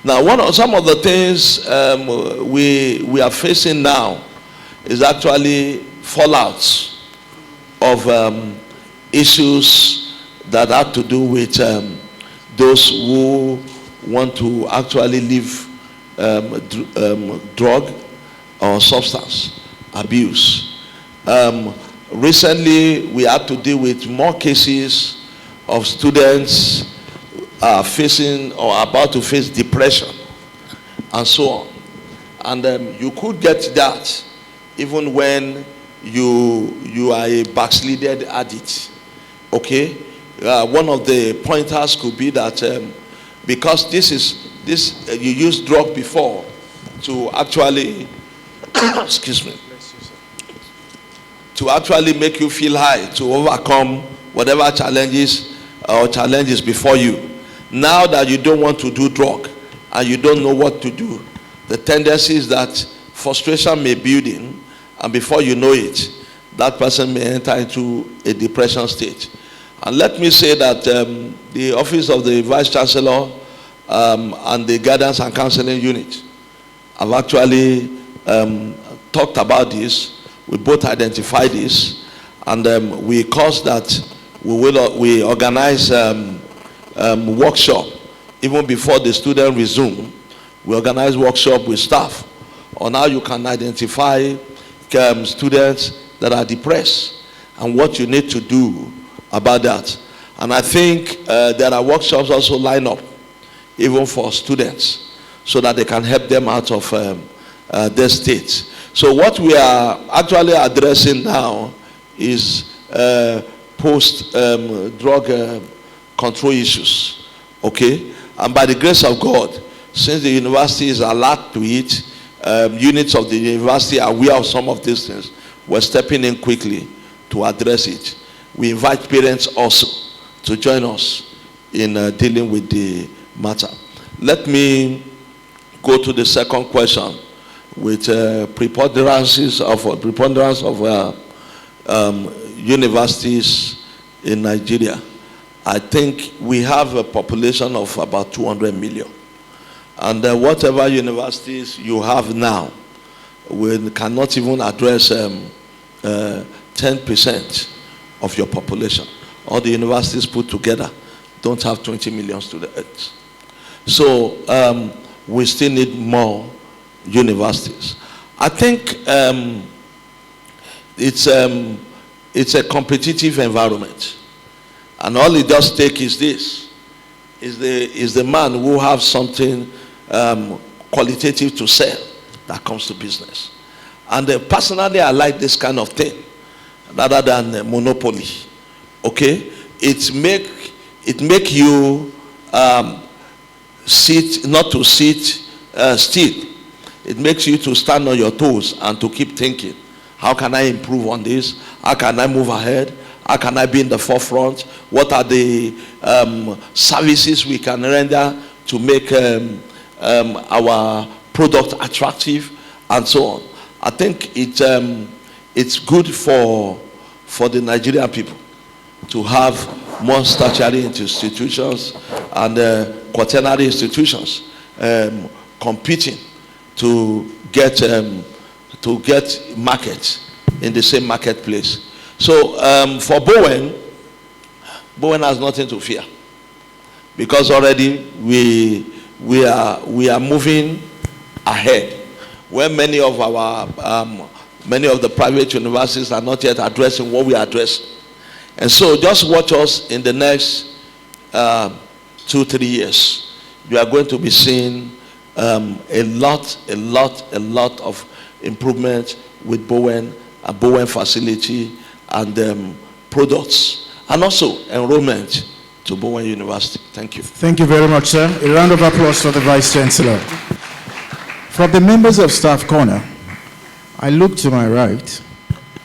Now, some of the things we are facing now is actually fallouts of issues that have to do with those who want to actually leave drug or substance abuse. Recently, we had to deal with more cases of students facing or about to face depression and so on. And you could get that even when you are a backslided addict. Okay? One of the pointers could be that because you used drug before to actually excuse me, to actually make you feel high, to overcome whatever challenges before you. Now that you don't want to do drug and you don't know what to do, the tendency is that frustration may build in, and before you know it, that person may enter into a depression state. And let me say that the office of the Vice Chancellor and the Guidance and Counseling Unit have actually talked about this. We both identified this, and we caused that we organize workshop even before the student resume. We organize workshop with staff on how you can identify students that are depressed and what you need to do about that. And I think there are workshops also lined up even for students so that they can help them out of their states. So what we are actually addressing now is post-drug control issues. Okay? And by the grace of God, since the university is alert to it, units of the university are aware of some of these things. We're stepping in quickly to address it. We invite parents also to join us in dealing with the matter. Let me go to the second question with preponderance of universities in Nigeria. I think we have a population of about 200 million. And whatever universities you have now, we cannot even address 10% of your population. All the universities put together don't have 20 million students. So we still need more universities. I think it's a competitive environment. And all it does take is this, is the man who has something qualitative to sell that comes to business. And personally, I like this kind of thing rather than monopoly. Okay? It make you not to sit still. It makes you to stand on your toes and to keep thinking, how can I improve on this? How can I move ahead? How can I be in the forefront? What are the services we can render to make our product attractive and so on? I think it's good for the Nigerian people to have more tertiary institutions and quaternary institutions competing to get markets in the same marketplace. So for Bowen has nothing to fear, because already we are moving ahead, where many of the private universities are not yet addressing what we are addressing. And so just watch us in the next 2-3 years. You are going to be seeing a lot of improvement with Bowen, a Bowen facility, and products, and also enrollment to Bowen University. Thank you. Thank you very much, sir. A round of applause for the Vice Chancellor. From the members of Staff Corner, I look to my right,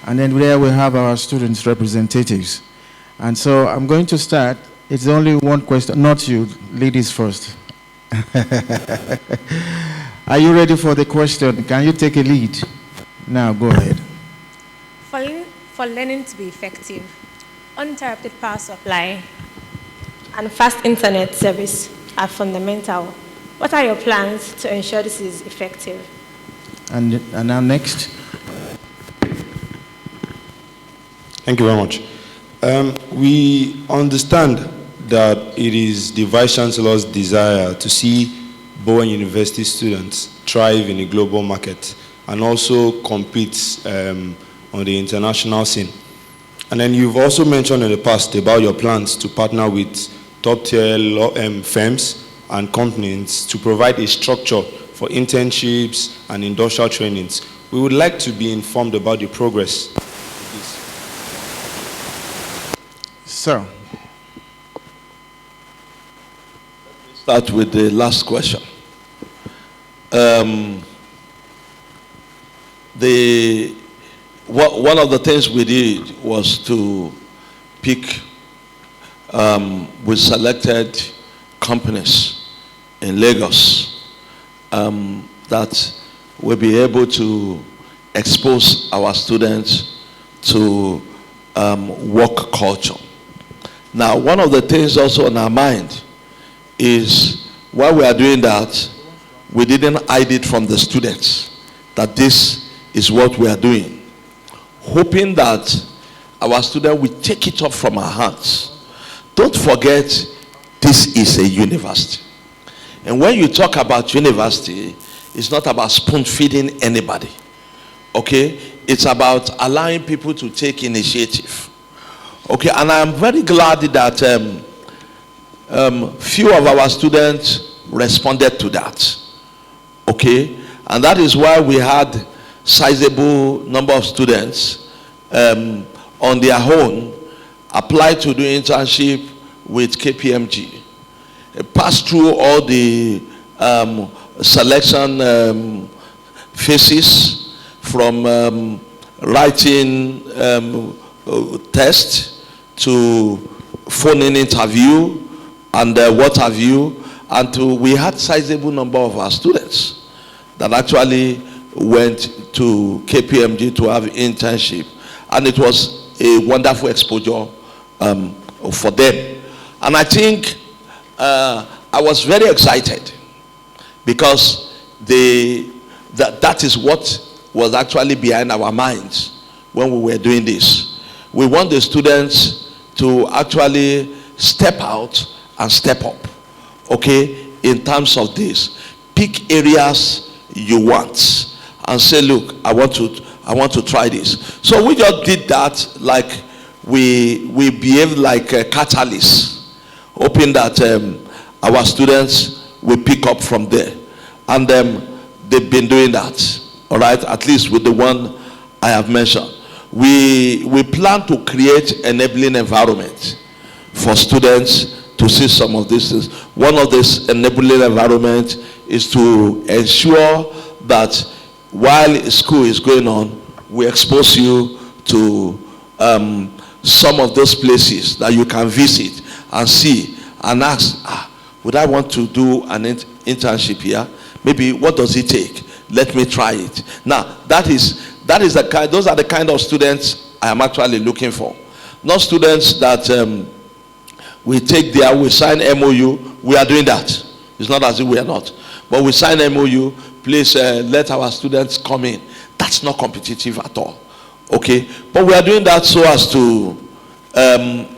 and then there we have our students' representatives. And so I'm going to start. It's only one question, not you, ladies first. Are you ready for the question? Can you take a lead? Now, go ahead. For learning to be effective, uninterrupted power supply and fast internet service are fundamental What are your plans to ensure this is effective? And now next. Thank you very much. We understand that it is the Vice Chancellor's desire to see Bowen University students thrive in a global market and also compete on the international scene. And then you've also mentioned in the past about your plans to partner with top-tier firms and companies to provide a structure for internships and industrial trainings. We would like to be informed about the progress. Sir. Start with the last question. One of the things we did was to pick, we selected companies in Lagos that will be able to expose our students to work culture. Now, one of the things also on our mind is while we are doing that, we didn't hide it from the students that this is what we are doing, hoping that our students will take it up from our hands. Don't forget, this is a university. And when you talk about university, it's not about spoon feeding anybody. Okay? It's about allowing people to take initiative. Okay, and I'm very glad that few of our students responded to that. Okay, and that is why we had sizable number of students on their own apply to do internship with KPMG, pass through all the selection phases from writing test to phone-in interview and what have you, and we had sizable number of our students that actually went to KPMG to have internship, and it was a wonderful exposure for them. And I think I was very excited because that is what was actually behind our minds when we were doing this. We want the students to actually step out and step up, okay, in terms of this. Pick areas you want and say, look, I want to try this. So we just did that, like we behaved like a catalyst, hoping that our students will pick up from there. And they've been doing that, all right, at least with the one I have mentioned. We plan to create enabling environment for students to see some of these things. One of this enabling environment is to ensure that while school is going on, we expose you to some of those places that you can visit and see and ask, would I want to do an internship here? Maybe what does it take? Let me try it. Now, those are the kind of students I am actually looking for. Not students that we sign MOU. We are doing that. It's not as if we are not. But we sign MOU, please let our students come in. That's not competitive at all. Okay? But we are doing that so as to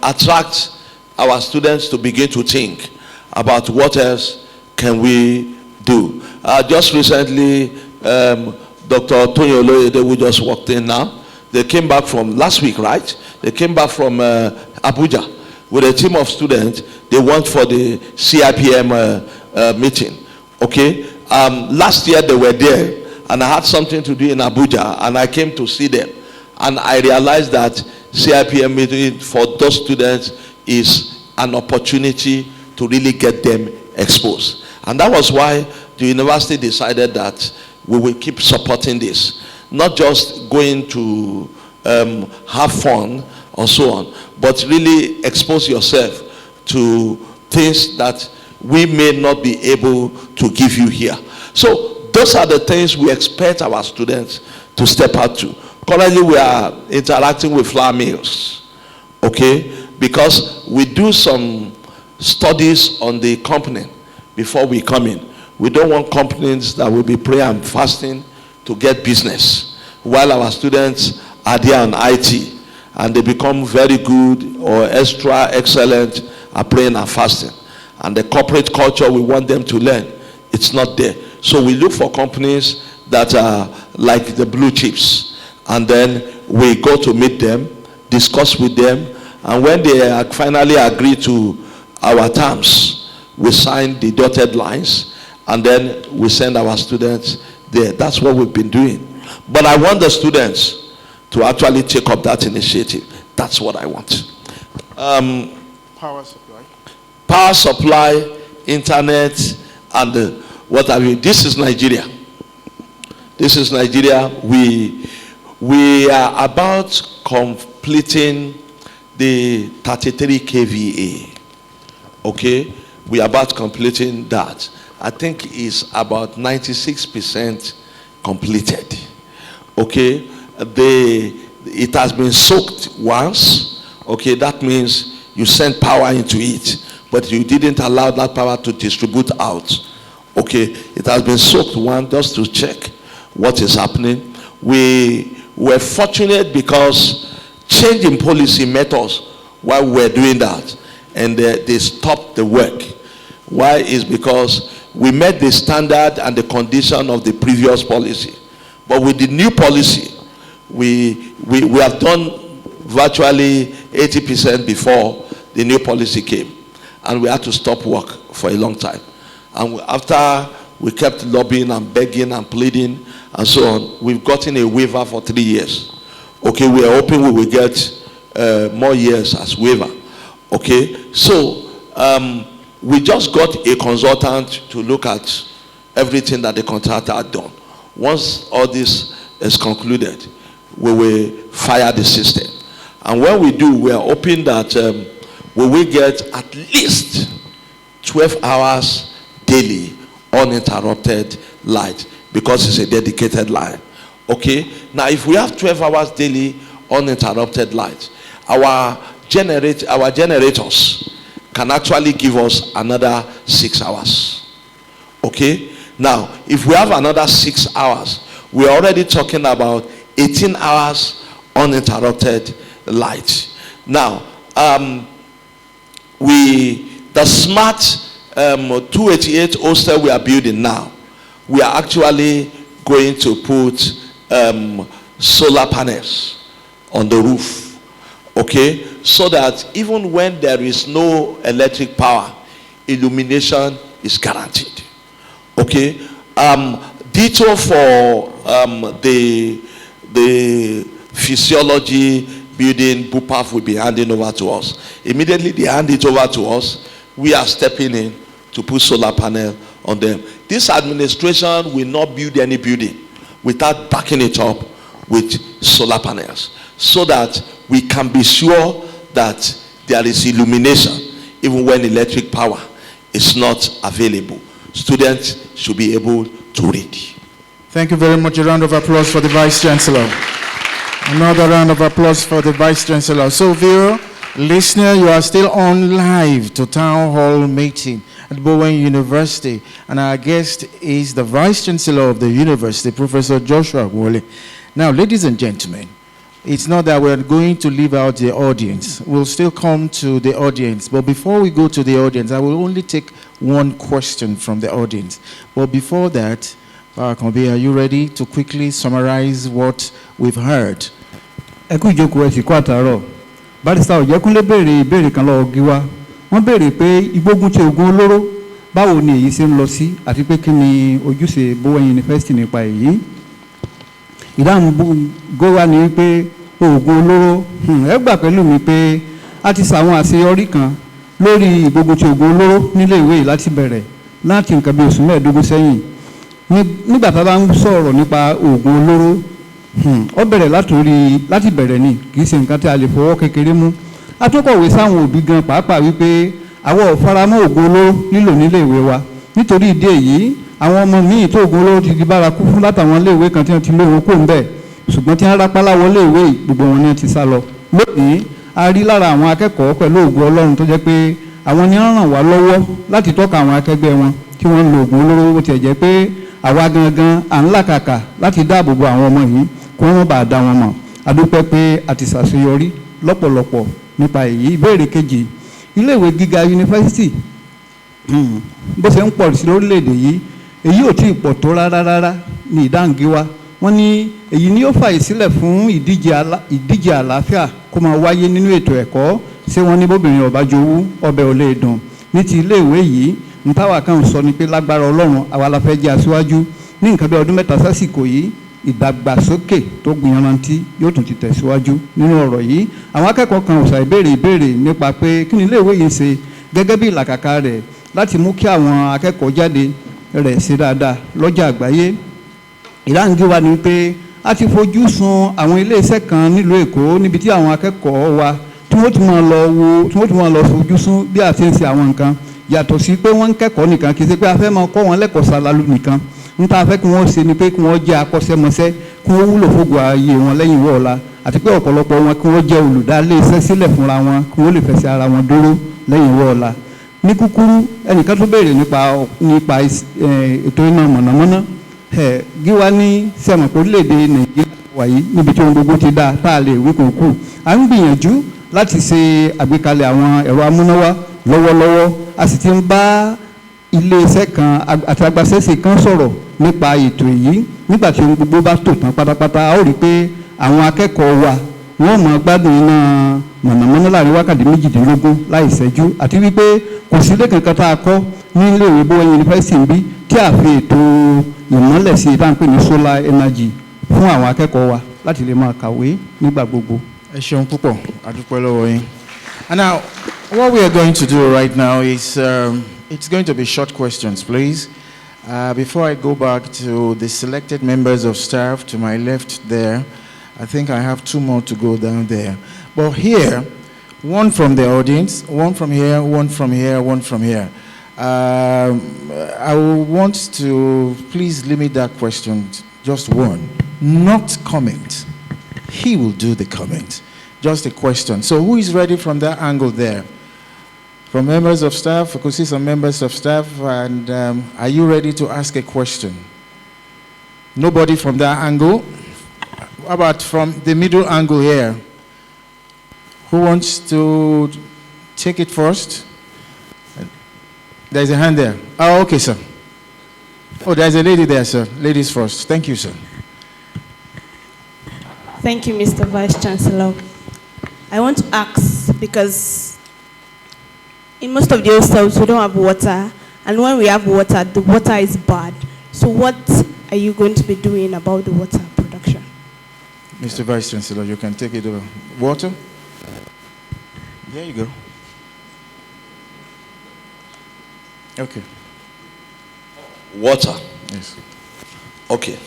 attract our students to begin to think about what else can we do. Just recently, Dr. Tony Oloyede, we just walked in now. They came back from last week, right? They came back from Abuja with a team of students. They went for the CIPM meeting. Okay? Last year they were there, and I had something to do in Abuja, and I came to see them. And I realized that CIPM meeting for those students is an opportunity to really get them exposed. And that was why the university decided that we will keep supporting this. Not just going to have fun or so on, but really expose yourself to things that we may not be able to give you here. So those are the things we expect our students to step out to. Currently we are interacting with flour mills, okay, because we do some studies on the company before we come in. We don't want companies that will be praying and fasting to get business, while our students are there on IT and they become very good or extra excellent at praying and fasting. And the corporate culture we want them to learn, it's not there. So we look for companies that are like the blue chips, and then we go to meet them, discuss with them, and when they finally agree to our terms, we sign the dotted lines, and then we send our students there. That's what we've been doing. But I want the students to actually take up that initiative. That's what I want. Power supply, internet, and what have you. This is Nigeria. This is Nigeria. We are about completing the 33 kVA. Okay? We are about completing that. I think it's about 96% completed. Okay? It has been soaked once. Okay? That means you sent power into it, but you didn't allow that power to distribute out. Okay? It has been soaked once just to check what is happening. We were fortunate because change in policy met us while we were doing that, and they stopped the work. Why? Is because we met the standard and the condition of the previous policy. But with the new policy, we have done virtually 80% before the new policy came, and we had to stop work for a long time. And after we kept lobbying and begging and pleading and so on, we've gotten a waiver for 3 years. Okay, we are hoping we will get more years as waiver. Okay, so we just got a consultant to look at everything that the contractor had done. Once all this is concluded, we will fire the system. And when we do, we are hoping that we will get at least 12 hours daily uninterrupted light, because it's a dedicated line. Okay, now if we have 12 hours daily uninterrupted light, our generators can actually give us another 6 hours. Okay, now if we have another 6 hours, we're already talking about 18 hours uninterrupted light. Now the smart 288 hostel we are building now, we are actually going to put solar panels on the roof, okay, so that even when there is no electric power, illumination is guaranteed. Okay, detail for the physiology building, BUPAF will be handing over to us. Immediately they hand it over to us, we are stepping in to put solar panel on them. This administration will not build any building without backing it up with solar panels, so that we can be sure that there is illumination even when electric power is not available. Students should be able to read. Thank you very much. A round of applause for the Vice Chancellor. Another round of applause for the Vice Chancellor. So, viewer, listener, you are still on live to Town Hall meeting at Bowen University, and our guest is the Vice Chancellor of the University, Professor Joshua Wole. Now, ladies and gentlemen, it's not that we're going to leave out the audience. We'll still come to the audience. But before we go to the audience, I will only take one question from the audience. But before that, Parakombi, are you ready to quickly summarize what we've heard? Barrister Oyekunle béèrè ìbéèrè kan lọ́wọ́ Gíwá. Wọ́n béèrè pé ìgbógun ti ògùn olóró báwo ni èyí ṣe ń lọ sí, àti pé kí ni ojúṣe Bowen University nípa èyí. Ìdáhùn Gíwá ni pé ògùn olóró ẹ gbà pẹ̀lú mi pé a ti ṣàwọn àṣeyọrí kan lórí ìgbógun ti ògùn olóró nílé ìwé láti bẹ̀rẹ̀ láti nǹkan bí oṣù 15 sẹ́yìn. Nígbà tá a bá ń sọ̀rọ̀ nípa ògùn olóró, ó bẹ̀rẹ̀ láti bẹ̀rẹ̀ ni, kì í ṣe nǹkan tí a lè fọwọ́ kékeré mú. A tó kọ̀wé sáwọn òbí gan pàápàá wípé àwọn ò faramọ́ ògùn olóró lílò nílé ìwé wa. Nítorí ìdí èyí, àwọn ọmọ míì tó ògùn olóró ti di bárakú fún látàwọn ilé ìwé kan tí wọ́n ti lé wọn kó ń bẹ̀, ṣùgbọ́n tí wọ́n rápálá wọlé ìwé gbogbo wọn ni ti sá lọ. Lónìí, a rí lára àwọn akẹ́kọ̀ọ́ pẹ̀lú ògùn Ọlọ́run tó jẹ́ pé àwọn ni wọ́n ràn wá lọ́wọ́ láti tọ́ka àwọn akẹgbẹ́ wọn kí wọ́n lo oògùn olóró bó tiẹ̀ jẹ́ pé àwa gangan à ń làkàkà láti dáàbò bo àwọn ọmọ yìí kí wọ́n má bàa dá wọn mọ̀. A dúpẹ́ pé a ti ṣàṣeyọrí lọ́pọ̀lọpọ̀ nípa èyí. Ìbéèrè kejì, iléèwé gíga yunifásitì bó ṣe ń pọ̀ sí lórílẹ̀‐èdè yìí, èyí ò tí ì pọ̀ tó rárá ní ìdáǹgí wa. Wọ́n ní èyí ni ó fàyè sílẹ̀ fún ìdíje àlàáfíà kó máa wáyé nínú ètò ẹ̀kọ́. Ṣé wọ́n ní bóbìnrin ọ̀bá jowú ọbẹ̀ ò lè dùn? Ní ti iléèwé yìí ń táwa kan sọ ni pé lágbára Ọlọ́run àwa la fẹ́ jẹ́ aṣíwájú. Ní nǹkan bí ọdún 3 sásìkò yìí, ìdàgbàsókè tó gbìyànjú yóò tún ti tẹ̀síwájú nínú ọ̀rọ̀ yìí. Àwọn akẹ́kọ̀ọ́ kan ò ìbéèrè nípa pé kí ni iléèwé yìí ṣe gẹ́gẹ́ bí ìlàkàkà rẹ̀ láti mú kí àwọn akẹ́kọ̀ọ́ jáde rẹ̀ ṣe dáadáa lọ́jà àgbáyé. Ìdáǹgí wa ni pé a ti fojú sun àwọn iléeṣẹ́ kan nílùú Èkó níbi tí àwọn akẹ́kọ̀ọ́ wa tí wọ́n tún máa lọ fojú sun bí a ti ń ṣe àwọn nǹkan yàtọ̀ sí pé wọ́n ń kẹ́kọ̀ọ́ nìkan kì í ṣe pé a fẹ́ máa kọ́ wọn lẹ́kọ̀ọ́ sàlálù nìkan. Ń tá a fẹ́ kí wọ́n ṣe ni pé kí wọ́n jẹ́ akọ́ṣẹ́mọṣẹ́ kí wọ́n wúlò fógo ayé wọn lẹ́yìn wọ́ọ̀la àti pé ọ̀pọ̀lọpọ̀ wọn kí wọ́n jẹ́ olùdálé iṣẹ́ sílẹ̀ fúnra wọn kí wọ́n lè fẹsẹ̀ ara wọn dúró lẹ́yìn wọ́ọ̀la. Ní kúkúrú ẹnìkan tó béèrè nípa ètò iná mọ̀nàmọ́ná Gíwá ní sẹ́mọ̀ pé orílẹ̀-èdè Nàìjíríà wáyé níbi tí ohun gbogbo ti dáa tá a lè wí kòkó. À ń gbìyànjú láti ṣe àgbékalẹ̀ àwọn ẹ̀rọ amúnáwá lọ́wọ́lọ́wọ́. A sì ti ń bá iléeṣẹ́ kan àti agbáṣẹ́ṣe kan sọ̀rọ̀ nípa ètò yìí. Nígbà tí ohun gbogbo bá tò tán pátápátá a ó rí i pé àwọn akẹ́kọ̀ọ́ wa wọ́n máa gbádùn iná mọ̀nàmọ́ná láàrin wákàtí 18 láì ṣẹ́jú àti wípé kò sí ilé kankan tá a kọ́ ní iléèwé Bowen University bí tí a fi ètò ìmọ́lẹ̀ sí i tá à ń pè ní solar energy fún àwọn akẹ́kọ̀ọ́ wa láti lè máa kàwé nígbà gbogbo. Ẹ ṣeun púpọ̀, a dúpẹ́ lọ́wọ́ yín. And now, what we are going to do right now is it's going to be short questions, please. Before I go back to the selected members of staff to my left there, I think I have 2 more to go down there. But here, one from the audience, one from here, one from here, one from here. I want to please limit that question, just one, not comment. He will do the comment, just a question. So who is ready from that angle there? From members of staff, I could see some members of staff, and are you ready to ask a question? Nobody from that angle? How about from the middle angle here? Who wants to take it first? There's a hand there. Oh, okay, sir. Oh, there's a lady there, sir. Ladies first. Thank you, sir. Thank you, Mr. Vice Chancellor. I want to ask, because in most of the hostels we don't have water, and when we have water, the water is bad. So what are you going to be doing about the water production? Mr. Vice Chancellor, you can take it over. Water? There you go. Okay. Water. Yes. Okay.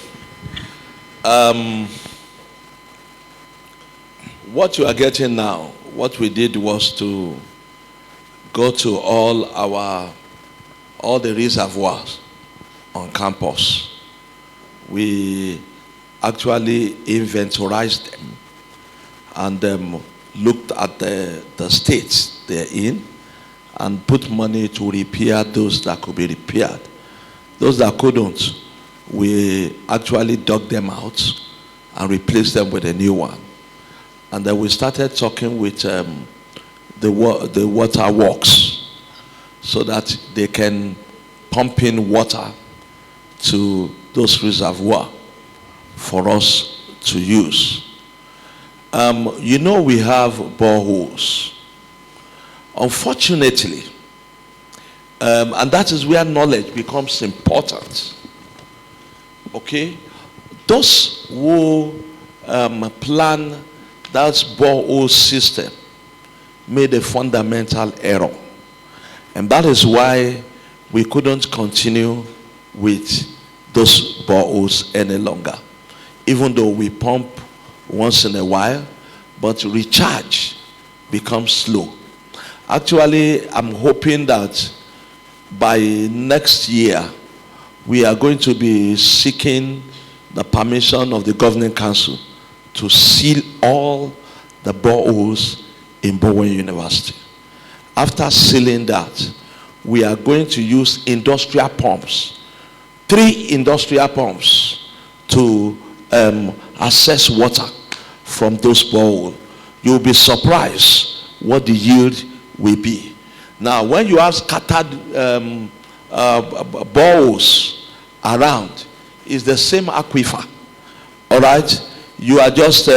What you are getting now, what we did was to go to all the reservoirs on campus. We actually inventorized them and looked at the states they're in and put money to repair those that could be repaired. Those that couldn't, we actually dug them out and replaced them with a new one. And then we started talking with the water works so that they can pump in water to those reservoirs for us to use. You know, we have boreholes. Unfortunately, and that is where knowledge becomes important. Okay? Those who plan that borehole system made a fundamental error. And that is why we couldn't continue with those boreholes any longer. Even though we pump once in a while, but recharge becomes slow. Actually, I'm hoping that by next year, we are going to be seeking the permission of the Governing Council to seal all the boreholes in Bowen University. After sealing that, we are going to use industrial pumps, 3 industrial pumps to assess water from those boreholes. You'll be surprised what the yield will be. Now, when you have scattered boreholes around, it's the same aquifer. All right, you are just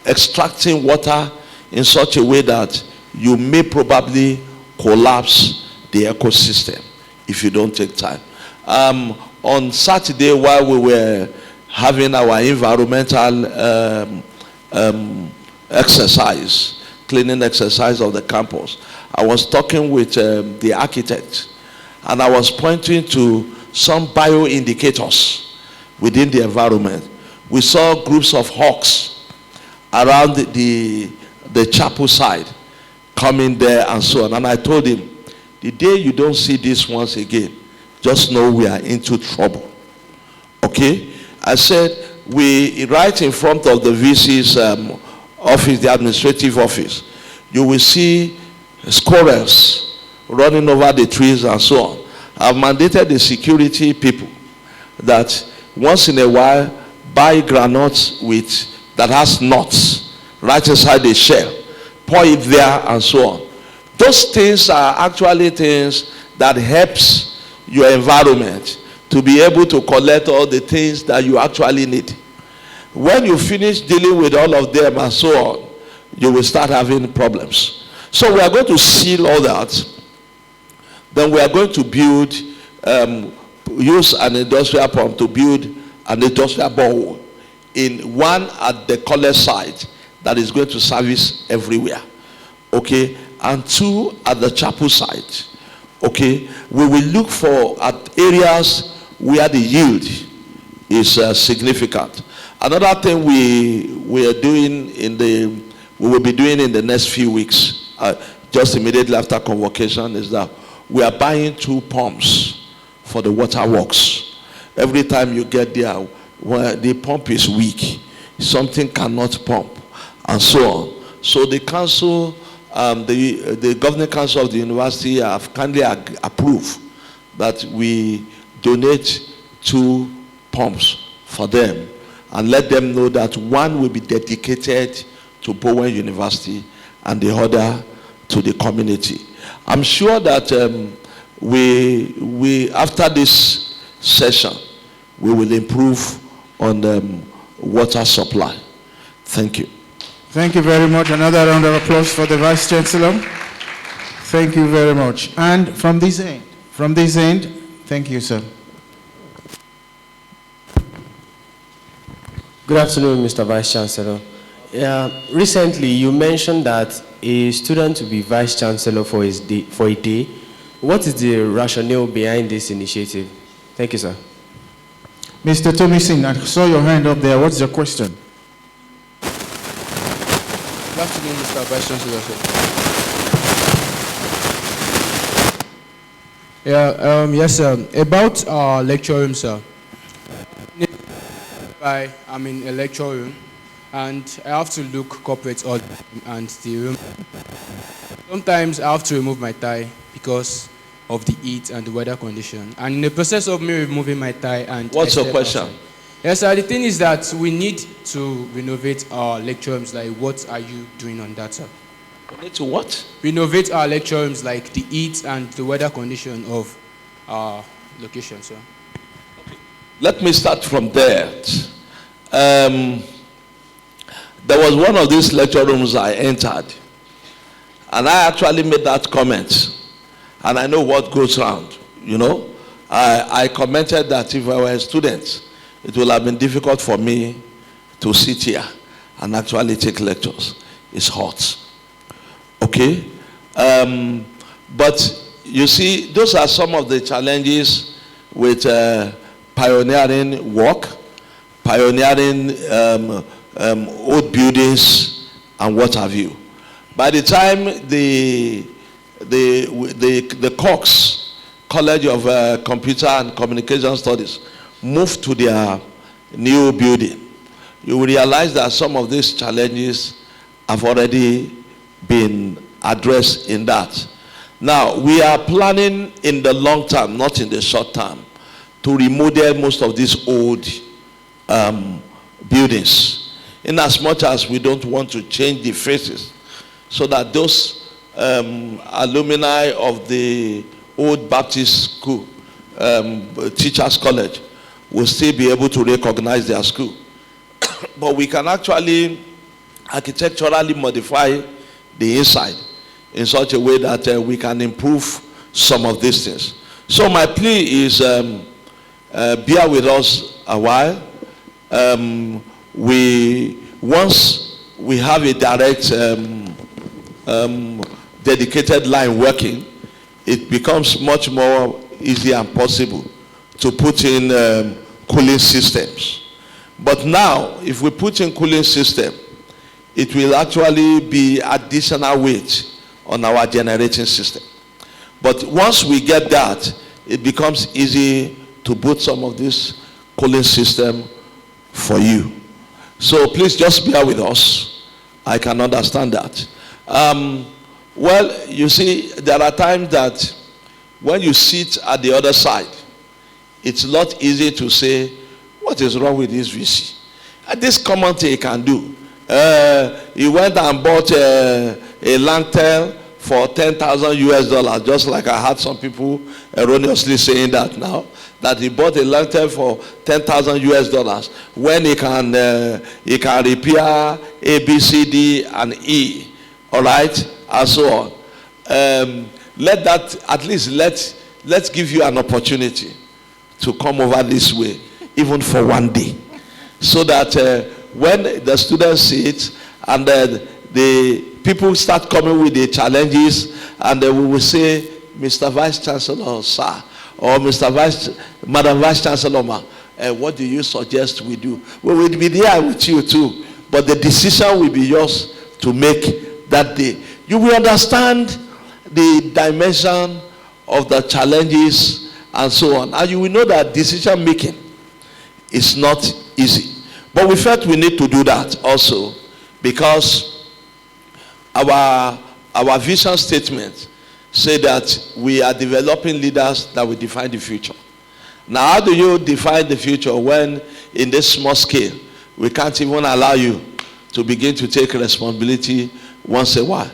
extracting water in such a way that you may probably collapse the ecosystem if you don't take time. On Saturday, while we were having our environmental exercise, cleaning exercise of the campus, I was talking with the architect, and I was pointing to some bioindicators within the environment. We saw groups of hawks around the chapel side coming there and so on. And I told him, the day you don't see this once again, just know we are into trouble. Okay? I said, we right in front of the VC's office, the administrative office, you will see squirrels running over the trees and so on. I've mandated the security people that once in a while buy granules that has nuts right inside the shell, pour it there and so on. Those things are actually things that helps your environment to be able to collect all the things that you actually need. When you finish dealing with all of them and so on, you will start having problems. So we are going to seal all that. Then we are going to build, use an industrial pump to build an industrial borehole in one at the college site that is going to service everywhere. Okay? And 2 at the chapel site. Okay? We will look for at areas where the yield is significant. Another thing we will be doing in the next few weeks, just immediately after convocation, is that we are buying 2 pumps for the water works. Every time you get there, where the pump is weak, something cannot pump, and so on. So the council, the governing council of the university have kindly approved that we donate 2 pumps for them, and let them know that one will be dedicated to Bowen University and the other to the community. I'm sure that we after this session, we will improve on the water supply. Thank you. Thank you very much. Another round of applause for the Vice Chancellor. Thank you very much. And from this end, thank you, sir. Good afternoon, Mr. Vice Chancellor. Recently, you mentioned that a student will be Vice Chancellor for a day. What is the rationale behind this initiative? Thank you, sir. Mr. Tomisin, I saw your hand up there. What's your question? Good afternoon, Mr. Vice Chancellor. Yes, sir. About our lecture room, sir. I'm in a lecture room, and I have to look corporate all the time, and the room. Sometimes I have to remove my tie because of the heat and the weather condition. And in the process of me removing my tie and... What's your question? Outside. Yes, sir. The thing is that we need to renovate our lecture rooms. Like, what are you doing on that, sir? We need to what? Renovate our lecture rooms, like the heat and the weather condition of our location, sir. Okay. Let me start from there. There was one of these lecture rooms I entered, and I actually made that comment, and I know what goes around, you know. I commented that if I were a student, it would have been difficult for me to sit here and actually take lectures. It's hot. Okay? But you see, those are some of the challenges with pioneering work, pioneering old buildings, and what have you. By the time the Cox College of Computer and Communication Studies moved to their new building, you will realize that some of these challenges have already been addressed in that. Now, we are planning in the long term, not in the short term, to remodel most of these old buildings, in as much as we don't want to change the faces, so that those alumni of the old Baptist school, teachers college, will still be able to recognize their school. But we can actually architecturally modify the inside in such a way that we can improve some of these things. So my plea is bear with us a while. Once we have a direct dedicated line working, it becomes much more easy and possible to put in cooling systems. But now, if we put in cooling system, it will actually be additional weight on our generating system. But once we get that, it becomes easy to put some of this cooling system for you. So please just bear with us. I can understand that. Well, you see, there are times that when you sit at the other side, it's not easy to say, what is wrong with this VC? And this common thing he can do. He went and bought a lantern for $10,000 US, just like I had some people erroneously saying that now, that he bought a lantern for $10,000 US when he can repair A, B, C, D, and E, all right, and so on. Let that, at least let's give you an opportunity to come over this way, even for one day, so that when the students see it and the people start coming with the challenges, and we will say, Mr. Vice Chancellor, sir, or Madam Vice Chancellor, ma, what do you suggest we do? We will be there with you too, but the decision will be yours to make that day. You will understand the dimension of the challenges and so on, and you will know that decision making is not easy. But we felt we need to do that also, because our vision statement say that we are developing leaders that will define the future. Now, how do you define the future when in this small scale we can't even allow you to begin to take responsibility once in a while?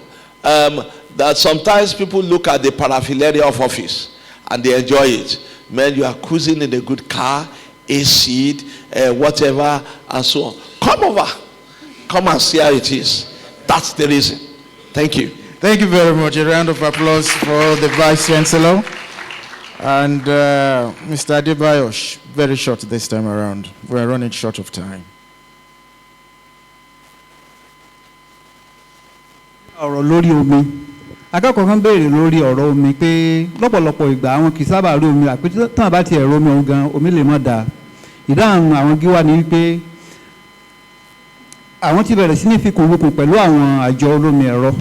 That sometimes people look at the paraphernalia of office and they enjoy it. Man, you are cruising in a good car, AC, whatever, and so on. Come over. Come and see how it is. That's the reason. Thank you. Thank you very much. A round of applause for the Vice Chancellor. And Mr. Adebayosh, very short this time around. We're running short of time. ọ̀rọ̀ lórí omi akẹ́kọ̀ọ́ kan béèrè lórí ọ̀rọ̀ omi pé lọ́pọ̀lọpọ̀ ìgbà àwọn kì í sábà rí omi àpé tí wọ́n bá tiẹ̀ rí omi gan omi lè má dáa. Ìdáhùn àwọn gíwá ni wípé àwọn ti bẹ̀rẹ̀ sí ní fi kòwòkò pẹ̀lú àwọn àjọ olómi ẹ̀rọ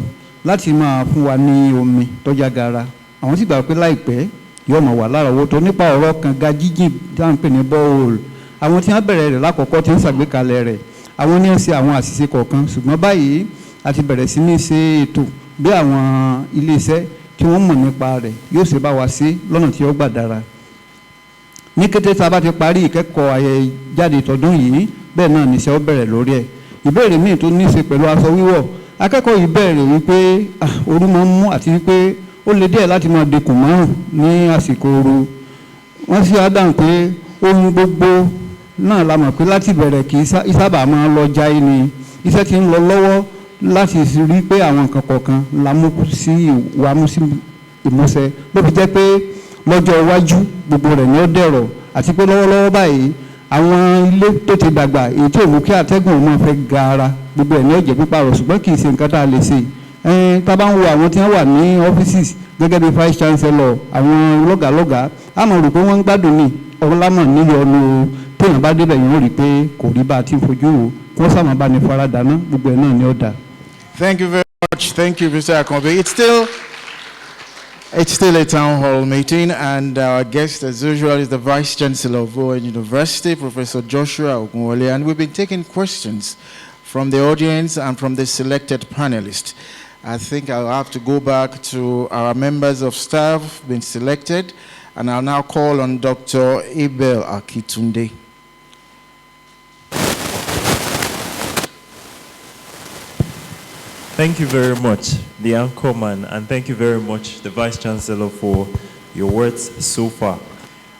láti máa fún wa ní omi tó jágara. Àwọn sì gbà pé láìpẹ́ yóò máa wà lárọ̀ọ́wọ́tó nípa ọ̀rọ̀ kànga jíjìn tí wọ́n ń pè ní borehole. Àwọn tí wọ́n bẹ̀rẹ̀ rẹ̀ lákọ̀ọ́kọ́ tí wọ́n ṣàgbékalẹ̀ rẹ̀ àwọn ní ń ṣe àwọn àṣìṣe kọ̀ọ̀kan, ṣùgbọ́n báyìí a ti bẹ̀rẹ̀ sí ní ṣe ètò bí àwọn iléeṣẹ́ tí wọ́n mọ̀ nípa rẹ̀ yóò ṣe bá wa ṣe lọ́nà tí ó gbà dára. Ní kété tá a bá ti parí ìkẹ́kọ̀ọ́ àyẹ̀jáde tọdún yìí, bẹ́ẹ̀ náà níṣẹ́ ó bẹ̀rẹ̀ lórí ẹ̀. Ìbéèrè míì tó ní í ṣe pẹ̀lú aṣọ wíwọ̀, akẹ́kọ̀ọ́ yìí bẹ̀rẹ̀ wípé ooru máa ń mú àti wípé ó le díẹ̀ láti máa dekùn márùn ní àsìkò ooru. Wọ́n sì á dáhùn pé ohun gbogbo náà la mọ̀ pé láti bẹ̀rẹ̀ kì í sábà máa lọ jáì ni iṣẹ́ ti ń lọ lọ́wọ́ láti rí pé àwọn nǹkan kọ̀ọ̀kan la mú sí ìmúṣẹ ló fi jẹ́ pé lọ́jọ́ iwájú gbogbo rẹ̀ ni ó dẹ̀rọ̀, àti pé lọ́wọ́lọ́wọ́ báyìí àwọn ilé tó ti dàgbà èyí tí ò mú kí àtẹ́gùn máa fẹ́ gaara gbogbo ẹ̀ ní ó jẹ́ pípààrọ̀, ṣùgbọ́n kì í ṣe nǹkan tá a lè ṣe. Tá a bá ń wo àwọn tí wọ́n wà ní ọ́fíìsì gẹ́gẹ́ bí vice chancellor, àwọn lọ́gàlọ́gà á mọ̀ rò pé wọ́n ń gbádùn ní ọ̀rọ̀ lámọ̀ níyọnu téèyàn bá débẹ̀ yóò rí pé kò rí bá a ti fojú wò kí wọ́n sàmọ́ bá ní faradàná gbogbo ẹ̀ náà ni ó dà. Thank you very much. Thank you, Mr. Akombe. It's still a town hall meeting, and our guest, as usual, is the Vice Chancellor of Bowen University, Professor Joshua Ogunwole, and we've been taking questions from the audience and from the selected panelists. I think I'll have to go back to our members of staff being selected, and I'll now call on Dr. Abel Akitunde. Thank you very much, the anchorman, and thank you very much, the Vice Chancellor, for your words so far.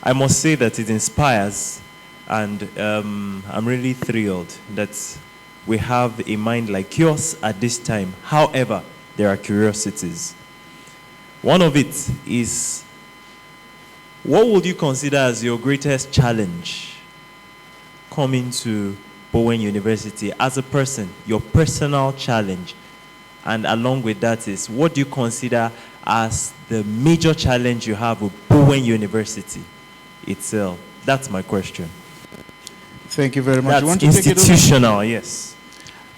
I must say that it inspires, and I'm really thrilled that we have a mind like yours at this time. However, there are curiosities. One of it is, what would you consider as your greatest challenge coming to Bowen University as a person, your personal challenge? And along with that is, what do you consider as the major challenge you have with Bowen University itself? That's my question. Thank you very much. That's You want to institutional, yes.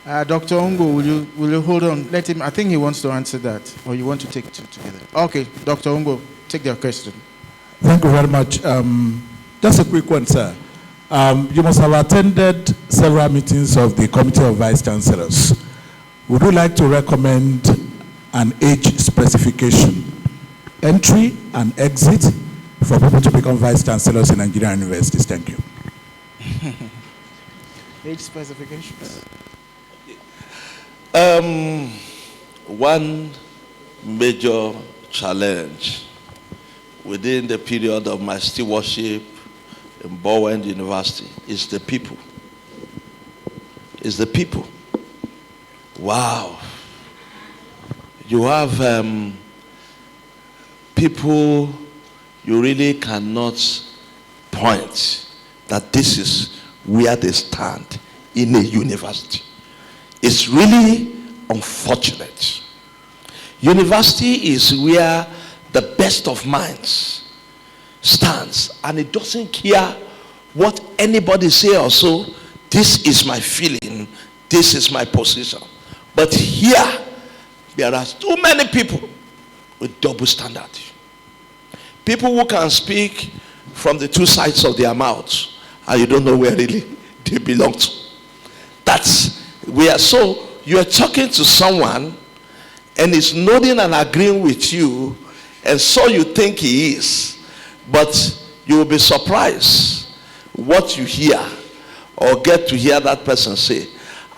Dr. Ungo, will you hold on? Let him. I think he wants to answer that, or you want to take two together? Okay, Dr. Ungo, take their question. Thank you very much. Just a quick one, sir. You must have attended several meetings of the Committee of Vice Chancellors. Would you like to recommend an age specification, entry and exit, for people to become Vice Chancellors in Nigerian universities? Thank you. Age specifications. One major challenge within the period of my stewardship in Bowen University is the people. Is the people. Wow. You have people you really cannot point that this is where they stand in a university. It's really unfortunate. University is where the best of minds stands, and it doesn't care what anybody say or so. This is my feeling, this is my position. But here there are too many people with double standard. People who can speak from the two sides of their mouths, and you don't know where really they belong to. That's where, so you are talking to someone and he's nodding and agreeing with you, and so you think he is, but you will be surprised what you hear or get to hear that person say.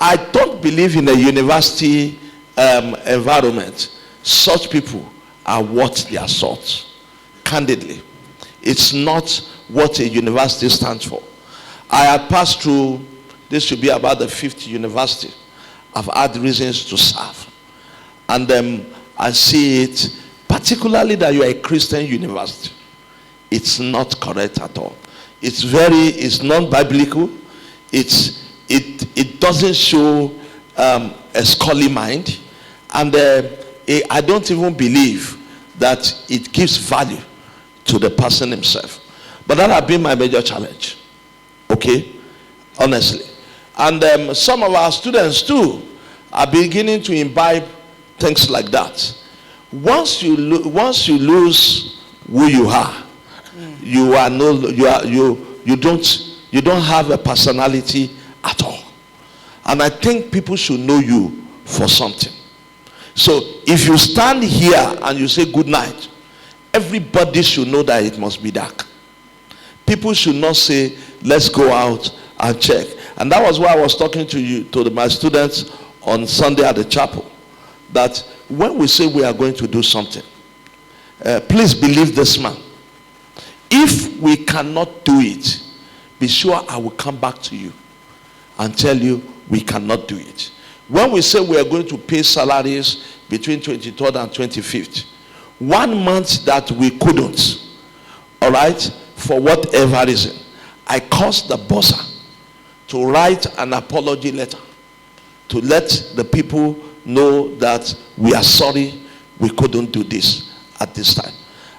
I don't believe in a university environment such people are worth their salt. Candidly, it's not what a university stands for. I had passed through, this should be about the 5th university I've had reasons to serve, and I see it, particularly that you are a Christian university. It's not correct at all. It's non-biblical. It doesn't show a scholarly mind, and I don't even believe that it gives value to the person himself. But that has been my major challenge, okay, honestly. And some of our students too are beginning to imbibe things like that. Once you lose who you are, you don't have a personality at all. And I think people should know you for something. So if you stand here and you say good night, everybody should know that it must be dark. People should not say, let's go out and check. And that was why I was talking to my students on Sunday at the chapel, that when we say we are going to do something, please believe this man. If we cannot do it, be sure I will come back to you and tell you we cannot do it. When we say we are going to pay salaries between 23rd and 25th, 1 month that we couldn't, all right, for whatever reason, I caused the bursar to write an apology letter to let the people know that we are sorry we couldn't do this at this time.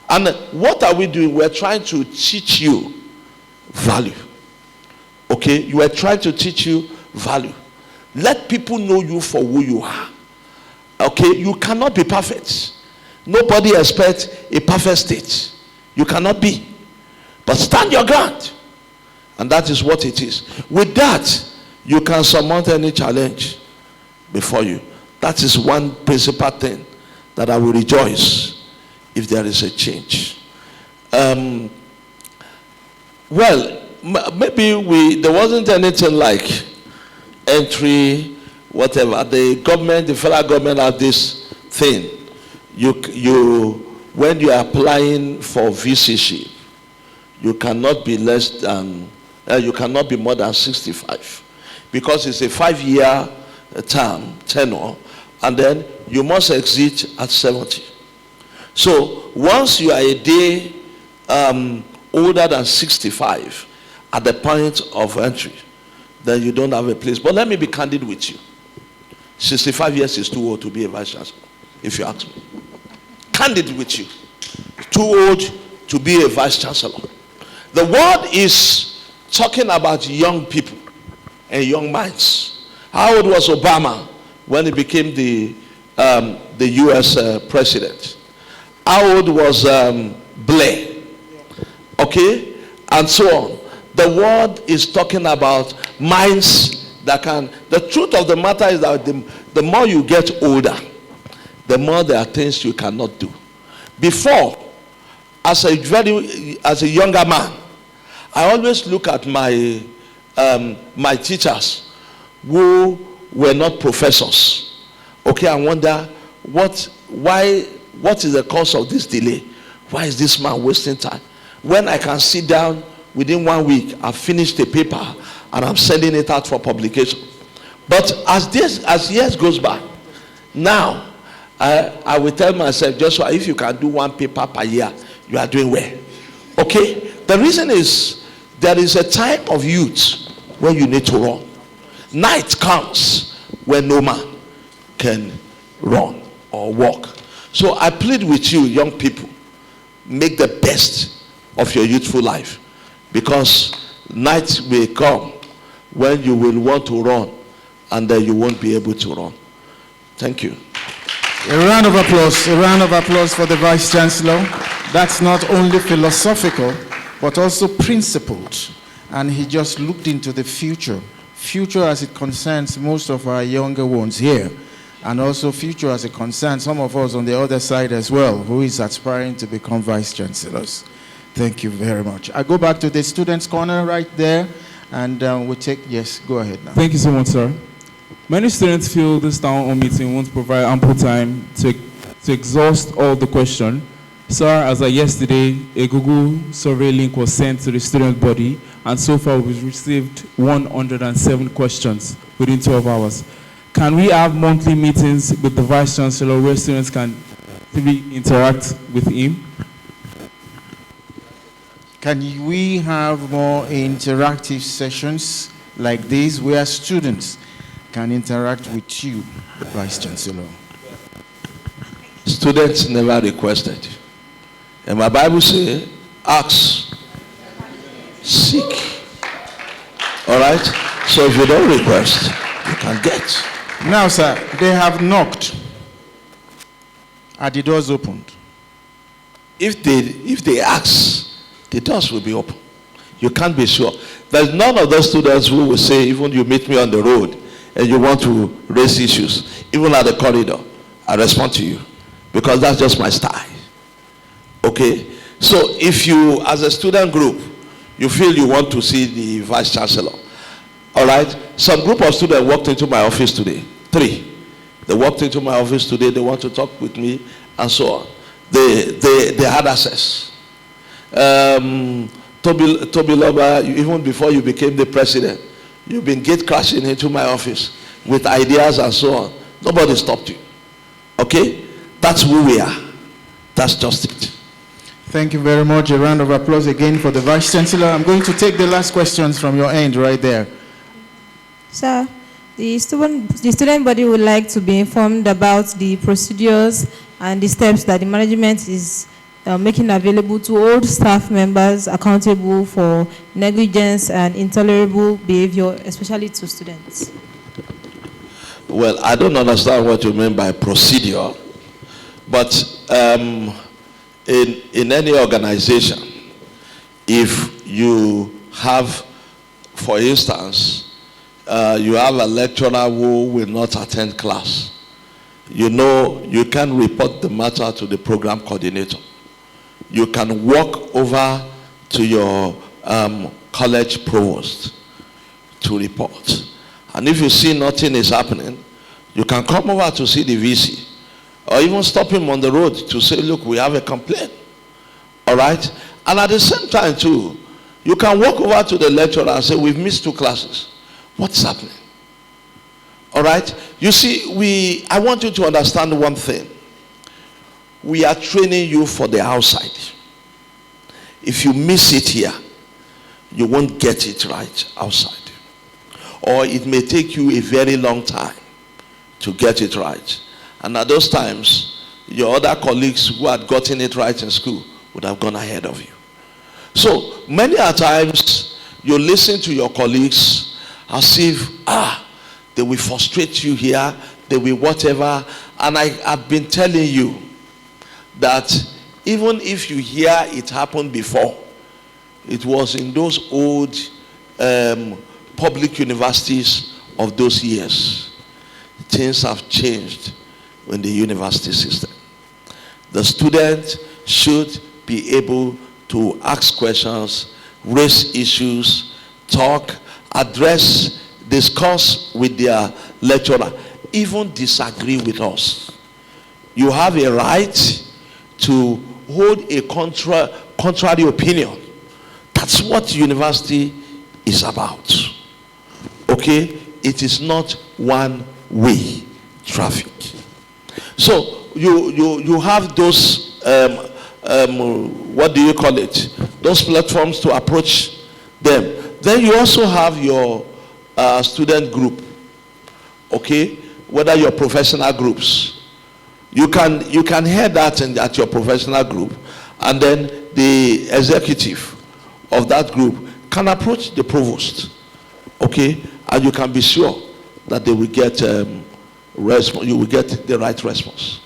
And what are we doing? We're trying to teach you value. Okay? You are trying to teach you value. Let people know you for who you are. Okay? You cannot be perfect. Nobody expects a perfect state. You cannot be. But stand your ground. And that is what it is. With that, you can surmount any challenge before you. That is one principal thing that I will rejoice if there is a change. Well, maybe there wasn't anything like entry, whatever. The government, the federal government have this thing. When you are applying for VCship, you cannot be less than, you cannot be more than 65, because it's a 5-year tenure, and then you must exit at 70. So once you are a day older than 65 at the point of entry, then you don't have a place. But let me be candid with you. 65 years is too old to be a vice chancellor, if you ask me. Candid with you. Too old to be a vice chancellor. The world is talking about young people and young minds. How old was Obama when he became the US president? How old was Blair? Okay? And so on. The world is talking about minds that can... The truth of the matter is that the more you get older, the more there are things you cannot do. Before, as a younger man, I always look at my teachers who were not professors. Okay, I wonder what is the cause of this delay? Why is this man wasting time? When I can sit down within 1 week, I've finished a paper and I'm sending it out for publication. But as years goes by, now I will tell myself, Joshua, if you can do 1 paper per year, you are doing well. Okay? The reason is there is a time of youth when you need to run. Night comes when no man can run or walk. So I plead with you, young people, make the best of your youthful life, because night may come when you will want to run and then you won't be able to run. Thank you. A round of applause for the Vice Chancellor. That's not only philosophical, but also principled. And he just looked into the future as it concerns most of our younger ones here, and also future as it concerns some of us on the other side as well, who is aspiring to become Vice Chancellors. Thank you very much. I go back to the students' corner right there, and we take, yes, go ahead now. Thank you so much, sir. Many students feel this town hall meeting won't provide ample time to exhaust all the questions. Sir, as of yesterday, a Google survey link was sent to the student body, and so far we've received 107 questions within 12 hours. Can we have monthly meetings with the Vice Chancellor where students can interact with him? Can we have more interactive sessions like this where students can interact with you, Vice Chancellor? Students never requested. And my Bible says, ask, seek. All right? So if you don't request, you can get. Now, sir, they have knocked. Are the doors opened? If they ask, the doors will be open. You can't be sure. There's none of those students who will say, even you meet me on the road and you want to raise issues, even at the corridor, I respond to you, because that's just my style. Okay? So if you, as a student group, you feel you want to see the Vice Chancellor, all right? Some group of students walked into my office today. 3. They walked into my office today. They want to talk with me and so on. They had access. Toby Loba, even before you became the president, you've been gate crashing into my office with ideas and so on. Nobody stopped you. Okay? That's who we are. That's just it. Thank you very much. A round of applause again for the Vice Chancellor. I'm going to take the last questions from your end right there. Sir, the student body would like to be informed about the procedures and the steps that the management is making available to all staff members accountable for negligence and intolerable behavior, especially to students. Well, I don't understand what you mean by procedure, but in any organization, if you have, for instance, you have a lecturer who will not attend class, you know you can report the matter to the program coordinator. You can walk over to your college provost to report. And if you see nothing is happening, you can come over to see the VC, or even stop him on the road to say, look, we have a complaint. All right? And at the same time too, you can walk over to the lecturer and say, we've missed 2 classes. What's happening? All right? You see, I want you to understand one thing. We are training you for the outside. If you miss it here, you won't get it right outside. Or it may take you a very long time to get it right. And at those times, your other colleagues who had gotten it right in school would have gone ahead of you. So many a times you listen to your colleagues as if, they will frustrate you here, they will whatever. And I've been telling you that even if you hear it happened before, it was in those old public universities of those years. Things have changed in the university system. The student should be able to ask questions, raise issues, talk, address, discuss with their lecturer, even disagree with us. You have a right to hold a contrary opinion. That's what university is about. Okay? It is not one-way traffic. So you have those what do you call it? Those platforms to approach them. Then you also have your student group. Okay? Whether your professional groups. You can hear that at your professional group, and then the executive of that group can approach the provost. Okay? And you can be sure that they will get you will get the right response.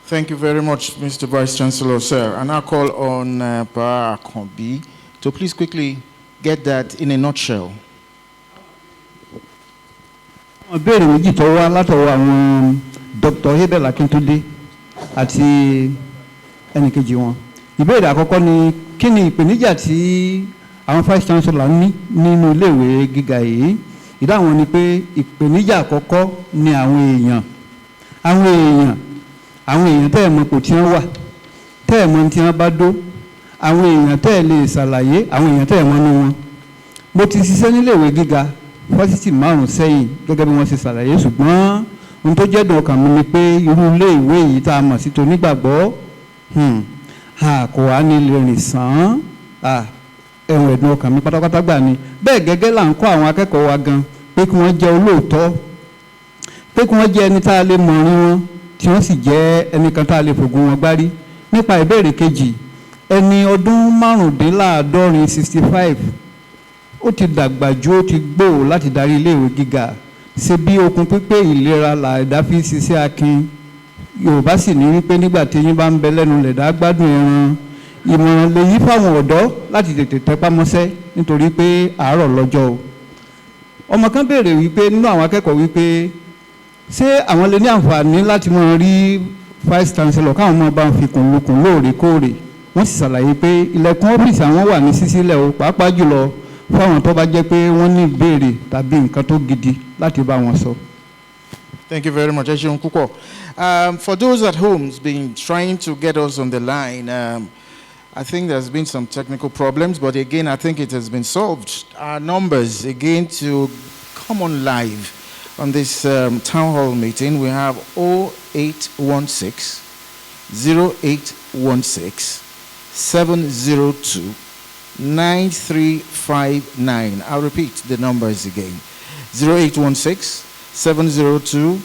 Thank you very much, Mr. Vice Chancellor, sir. And I'll call on Pa Akombi to please quickly get that in a nutshell. Ìbéèrè méjì tó wá látọwọ́ àwọn Dr. Abel Akintunde àti ẹnìkejì wọn. Ìbéèrè àkọ́kọ́ ni kí ni ìpèníjà tí àwọn Vice Chancellor ní nínú iléèwé gíga yìí? Ìdáhùn ni pé ìpèníjà àkọ́kọ́ ni àwọn èèyàn tẹ́ ẹ̀ mọ̀ kò tí wọ́n wà, tẹ́ ẹ̀ mọ̀ tí wọ́n bá dó, àwọn èèyàn tẹ́ ẹ̀ lè ṣàlàyé, àwọn èèyàn tẹ́ ẹ̀ mọ̀ nú wọn. Mo ti ṣiṣẹ́ níléèwé gíga fásitì 5 sẹ́yìn gẹ́gẹ́ bí wọ́n ṣe ṣàlàyé, ṣùgbọ́n ohun tó jẹ́ dùn ọkàn mi ni pé irú iléèwé yìí tá a mọ̀ sí tonígbàgbọ́ kò wá ní lè rìn sàn ẹ̀wọ̀n ẹ̀dùn ọkàn mi pátápátá gbà ni. Bẹ́ẹ̀ gẹ́gẹ́ là ń kọ́ àwọn akẹ́kọ̀ọ́ wa gan pé kí wọ́n jẹ́ olóòótọ́, pé kí wọ́n jẹ́ ẹni tá a lè mọ̀ rí wọn, tí wọ́n sì jẹ́ ẹnìkan tá a lè fògùn wọn gbárí. Nípa ìbéèrè kejì, ẹni ọdún 65 65 ó ti dàgbà jù, ó ti gbó láti darí iléèwé gíga. Ṣe bí okun pípé ìlera làdá fi ṣiṣẹ́ akin. Yorùbá sì ní wípé nígbà tí yín bá ń bẹ lẹ́nu lẹ̀dá gbádùn ẹran. Ìmọ̀ràn lè yí fáwọn ọ̀dọ́ láti tètè tẹpá mọ́ṣẹ́ nítorí pé àárọ̀ lọ́jọ́ o. Ọmọ kan béèrè wípé nínú àwọn akẹ́kọ̀ọ́ wípé ṣé àwọn lè ní àǹfààní láti máa rí Vice Chancellor káwọn máa bá ń fi kùn lukùn lóòrèkóòrè. Wọ́n sì ṣàlàyé pé ilẹ̀kùn ọ́fíìsì àwọn wà ní ṣíṣílẹ̀ o, pàápàá jùlọ fáwọn tó bá jẹ́ pé wọ́n ní ìbéèrè tàbí nǹkan tó gidi láti bá wọn sọ. Thank you very much. For those at home who's been trying to get us on the line, I think there's been some technical problems, but again, I think it has been solved. Our numbers, again, to come on live on this town hall meeting, we have 0816 0816 702 9359. I'll repeat the numbers again. 0816 702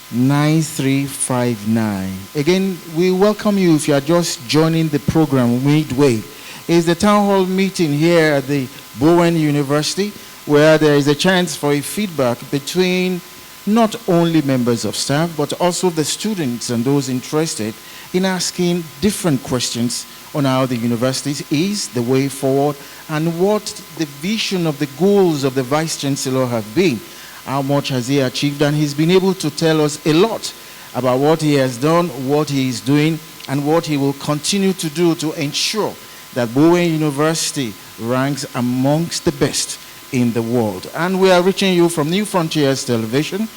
9359. Again, we welcome you if you are just joining the program midway. It's the town hall meeting here at the Bowen University, where there is a chance for a feedback between not only members of staff, but also the students and those interested in asking different questions on how the university is, the way forward, and what the vision of the goals of the Vice Chancellor have been. How much has he achieved? And he's been able to tell us a lot about what he has done, what he is doing, and what he will continue to do to ensure that Bowen University ranks amongst the best in the world. And we are reaching you from New Frontiers Television,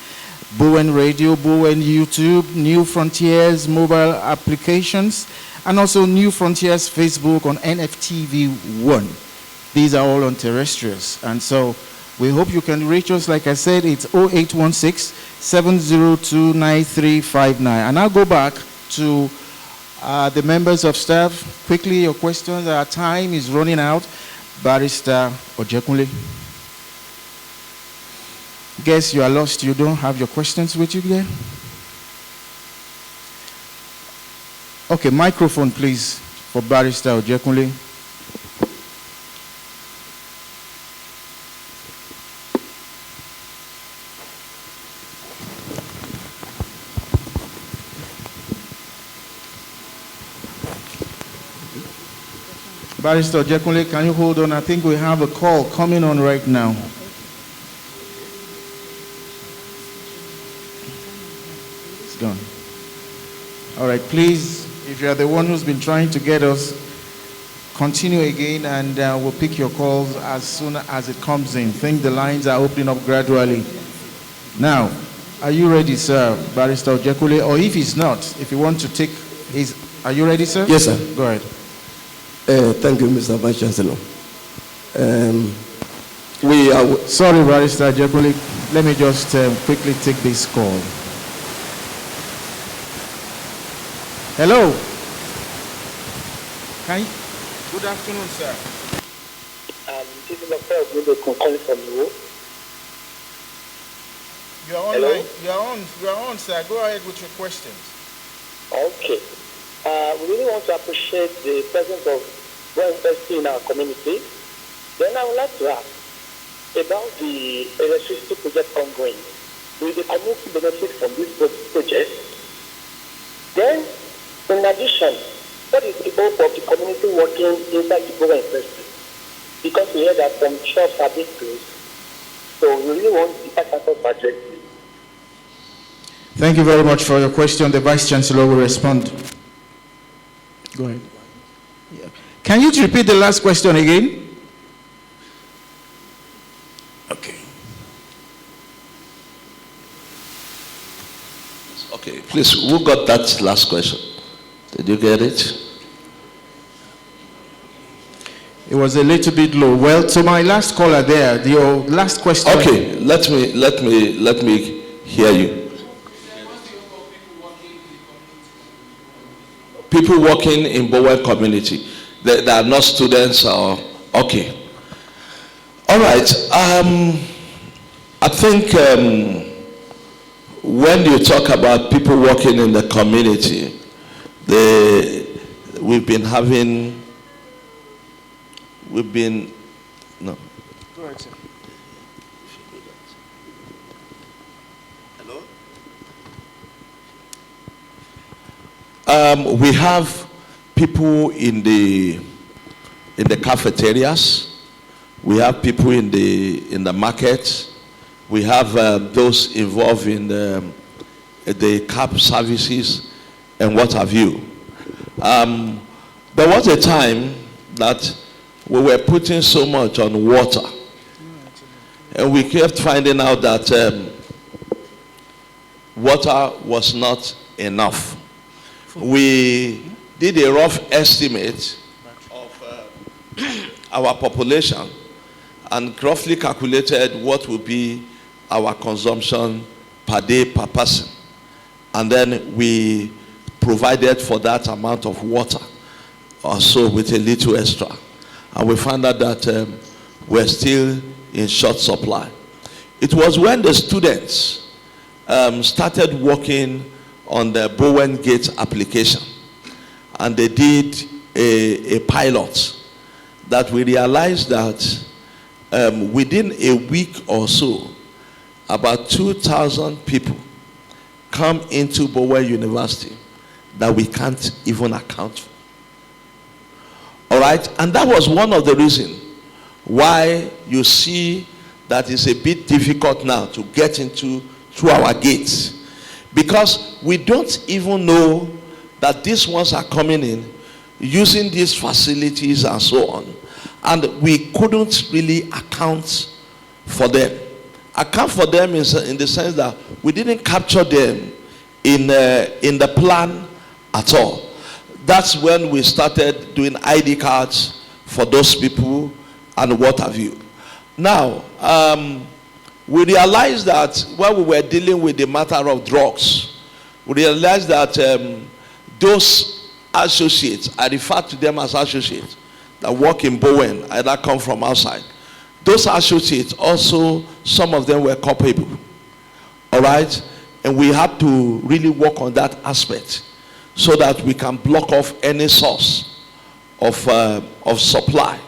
Bowen Radio, Bowen YouTube, New Frontiers mobile applications, and also New Frontiers Facebook on NFTV1. These are all on terrestrials. And so we hope you can reach us. Like I said, it's 0816-702-9359. And I'll go back to the members of staff. Quickly, your questions. Our time is running out. Barrister Ojekunle. Guess you are lost. You don't have your questions with you there? Okay, microphone, please, for Barrister Ojekunle. Barrister Ojekunle, can you hold on? I think we have a call coming on right now. It's gone. All right, please, if you are the one who's been trying to get us, continue again, and we'll pick your calls as soon as it comes in. I think the lines are opening up gradually. Now, are you ready, sir, Barrister Ojekunle? Or if he's not, if you want to take his... Are you ready, sir? Yes, sir. Go ahead. Thank you, Mr. Vice Chancellor. Sorry, Barrister Ojekunle. Let me just quickly take this call. Hello. Good afternoon, sir. This is Dr. Ogudo calling from you. You are online. You are on, sir. Go ahead with your questions. Okay. We really want to appreciate the presence of Bowen University in our community. Then I would like to ask about the electricity project ongoing. Will the community benefit from this project? Then, in addition, what is the hope of the community working inside the Bowen University? Because we hear that some shops are being closed. So we really want the Vice-Chancellor to address this. Thank you very much for your question. The Vice Chancellor will respond. Go ahead. Yeah. Can you repeat the last question again? Okay. Okay, please, who got that last question? Did you get it? It was a little bit low. Well, to my last caller there, your last question. Okay, let me hear you. People working in Bowen community, they are not students or okay. All right. I think when you talk about people working in the community, we've been no. Go ahead, sir. Hello? We have people in the cafeterias. We have people in the market. We have those involved in the cab services and what have you. There was a time that we were putting so much on water, and we kept finding out that water was not enough. We did a rough estimate of our population and roughly calculated what would be our consumption per day per person. And then we provided for that amount of water or so with a little extra. And we found out that we're still in short supply. It was when the students started working on the Bowen Gate application, and they did a pilot, that we realized that within a week or so, about 2,000 people come into Bowen University that we can't even account for. All right, and that was one of the reasons why you see that it's a bit difficult now to get into through our gates, Because we don't even know that these ones are coming in, using these facilities and so on. And we couldn't really account for them. Account for them in the sense that we didn't capture them in the plan at all. That's when we started doing ID cards for those people and what have you. Now, we realized that when we were dealing with the matter of drugs, we realized that those associates, I refer to them as associates, that work in Bowen, either come from outside. Those associates also, some of them were culpable. All right? And we had to really work on that aspect so that we can block off any source of supply.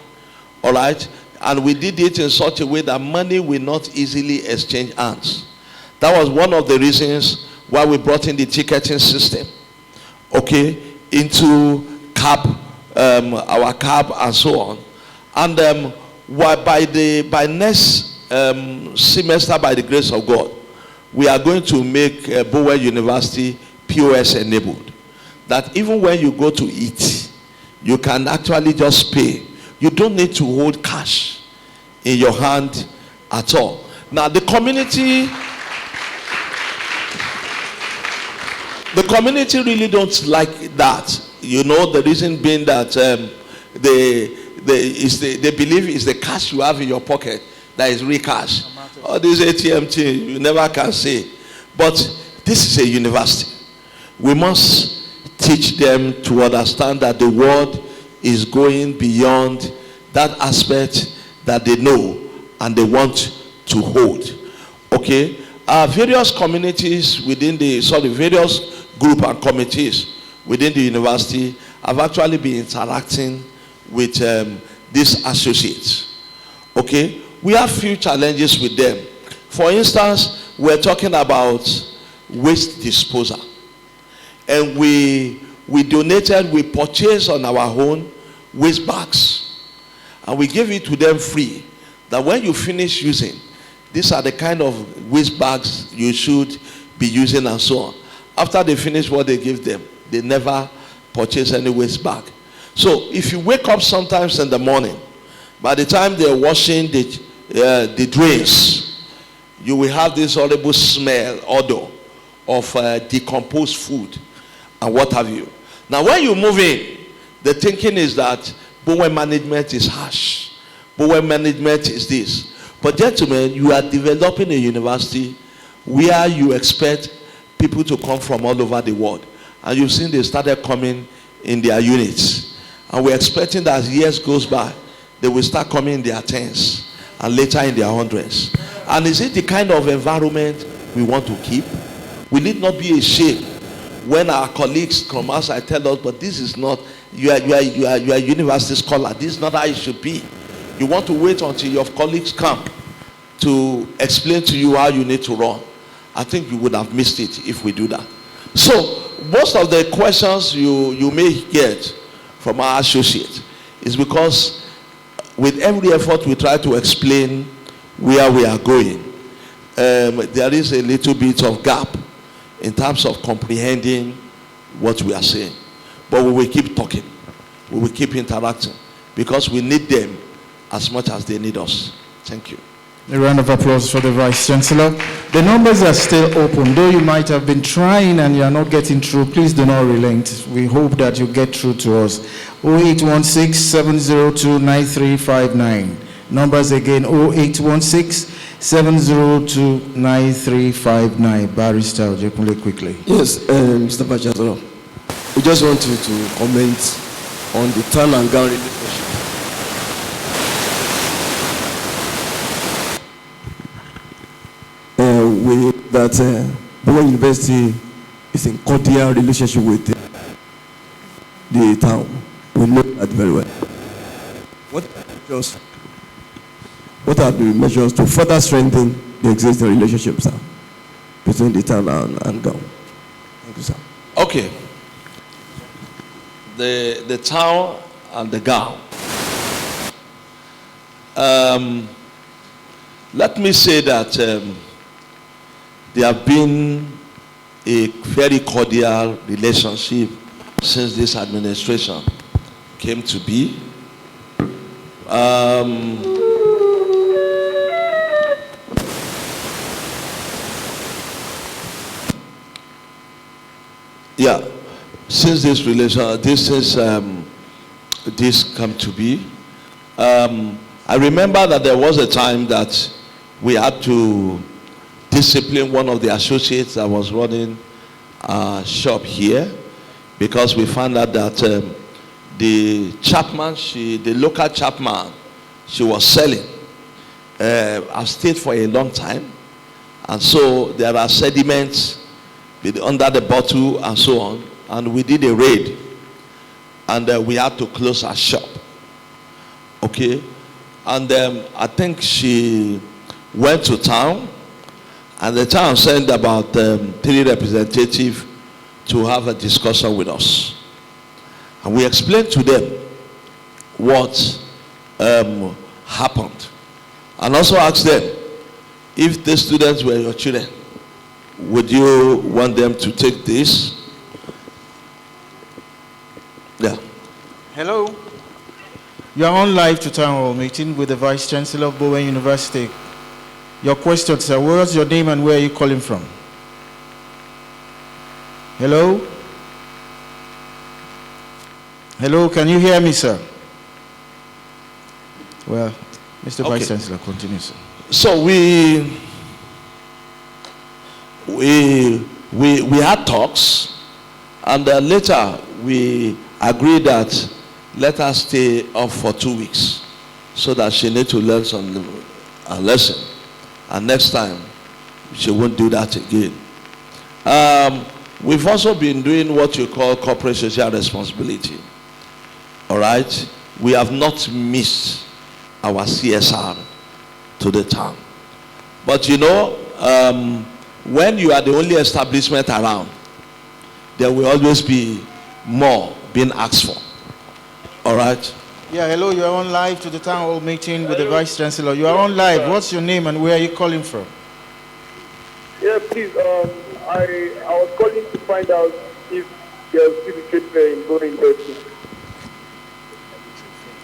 All right? And we did it in such a way that money will not easily exchange hands. That was one of the reasons why we brought in the ticketing system, okay, into cab, our cab and so on. And by next semester, by the grace of God, we are going to make Bowen University POS enabled. That even when you go to eat, you can actually just pay. You don't need to hold cash in your hand at all. Now the community really don't like that. You know, the reason being that they believe it's the cash you have in your pocket that is real cash. All this ATM thing, you never can say. But this is a university. We must teach them to understand that the world is going beyond that aspect that they know and they want to hold. Okay? Various communities within various group and committees within the university have actually been interacting with these associates. Okay? We have few challenges with them. For instance, we're talking about waste disposal. And we purchased on our own waste bags. And we gave it to them free. That when you finish using, these are the kind of waste bags you should be using and so on. After they finish what they give them, they never purchase any waste bag. So if you wake up sometimes in the morning, by the time they're washing the drains, you will have this horrible smell, odor of decomposed food and what have you. Now when you move in, the thinking is that Bowen management is harsh. Bowen management is this. But gentlemen, you are developing a university where you expect people to come from all over the world. And you've seen they started coming in their units. And we're expecting that as years goes by, they will start coming in their tens and later in their hundreds. And is it the kind of environment we want to keep? Will it not be a shame when our colleagues come outside tell us, but this is not, you are a university scholar, this is not how it should be. You want to wait until your colleagues come to explain to you how you need to run. I think you would have missed it if we do that. So most of the questions you may get from our associates is because with every effort we try to explain where we are going. There is a little bit of gap in terms of comprehending what we are saying. But we will keep talking. We will keep interacting because we need them as much as they need us. Thank you. A round of applause for the Vice Chancellor. The numbers are still open. Though you might have been trying and you are not getting through, please do not relent. We hope that you get through to us. 0816-702-9359. Numbers again, 0816-702-9359. Barrister Ojekunle, quickly. Yes, Mr. Vice Chancellor. We just want you to comment on the turn and gown relationship. That Bowen University is in cordial relationship with the town. We know that very well. What are the measures to further strengthen the existing relationships between the town and gown? Thank you, sir. Okay. The town and the gown. Let me say that there have been a very cordial relationship since this administration came to be. Yeah, since this come to be, I remember that there was a time that we had to discipline one of the associates that was running a shop here, because we found out that the chapman, the local chapman she was selling, have stayed for a long time, and so there are sediments under the bottle and so on, and we did a raid, and we had to close our shop. Okay, and I think she went to town, and the town sent about 3 representatives to have a discussion with us, and we explained to them what happened, and also asked them, if the students were your children, would you want them to take this? Yeah. Hello. You are on live to town hall meeting with the Vice Chancellor of Bowen University. Your question, sir. What's your name and where are you calling from? Hello? Hello, can you hear me, sir? Well, Mr. Vice Chancellor, continue, sir. So we had talks, and later we agreed that let her stay off for 2 weeks so that she need to learn a lesson, and next time she won't do that again. We've also been doing what you call corporate social responsibility. All right, we have not missed our CSR to the town, but you know, when you are the only establishment around, there will always be more being asked for. All right. Yeah, hello, you are on live to the town hall meeting with the Vice Chancellor. You are on live. What's your name and where are you calling from? Yeah, please, I was calling to find out if there's still a trade fair in Bowen University.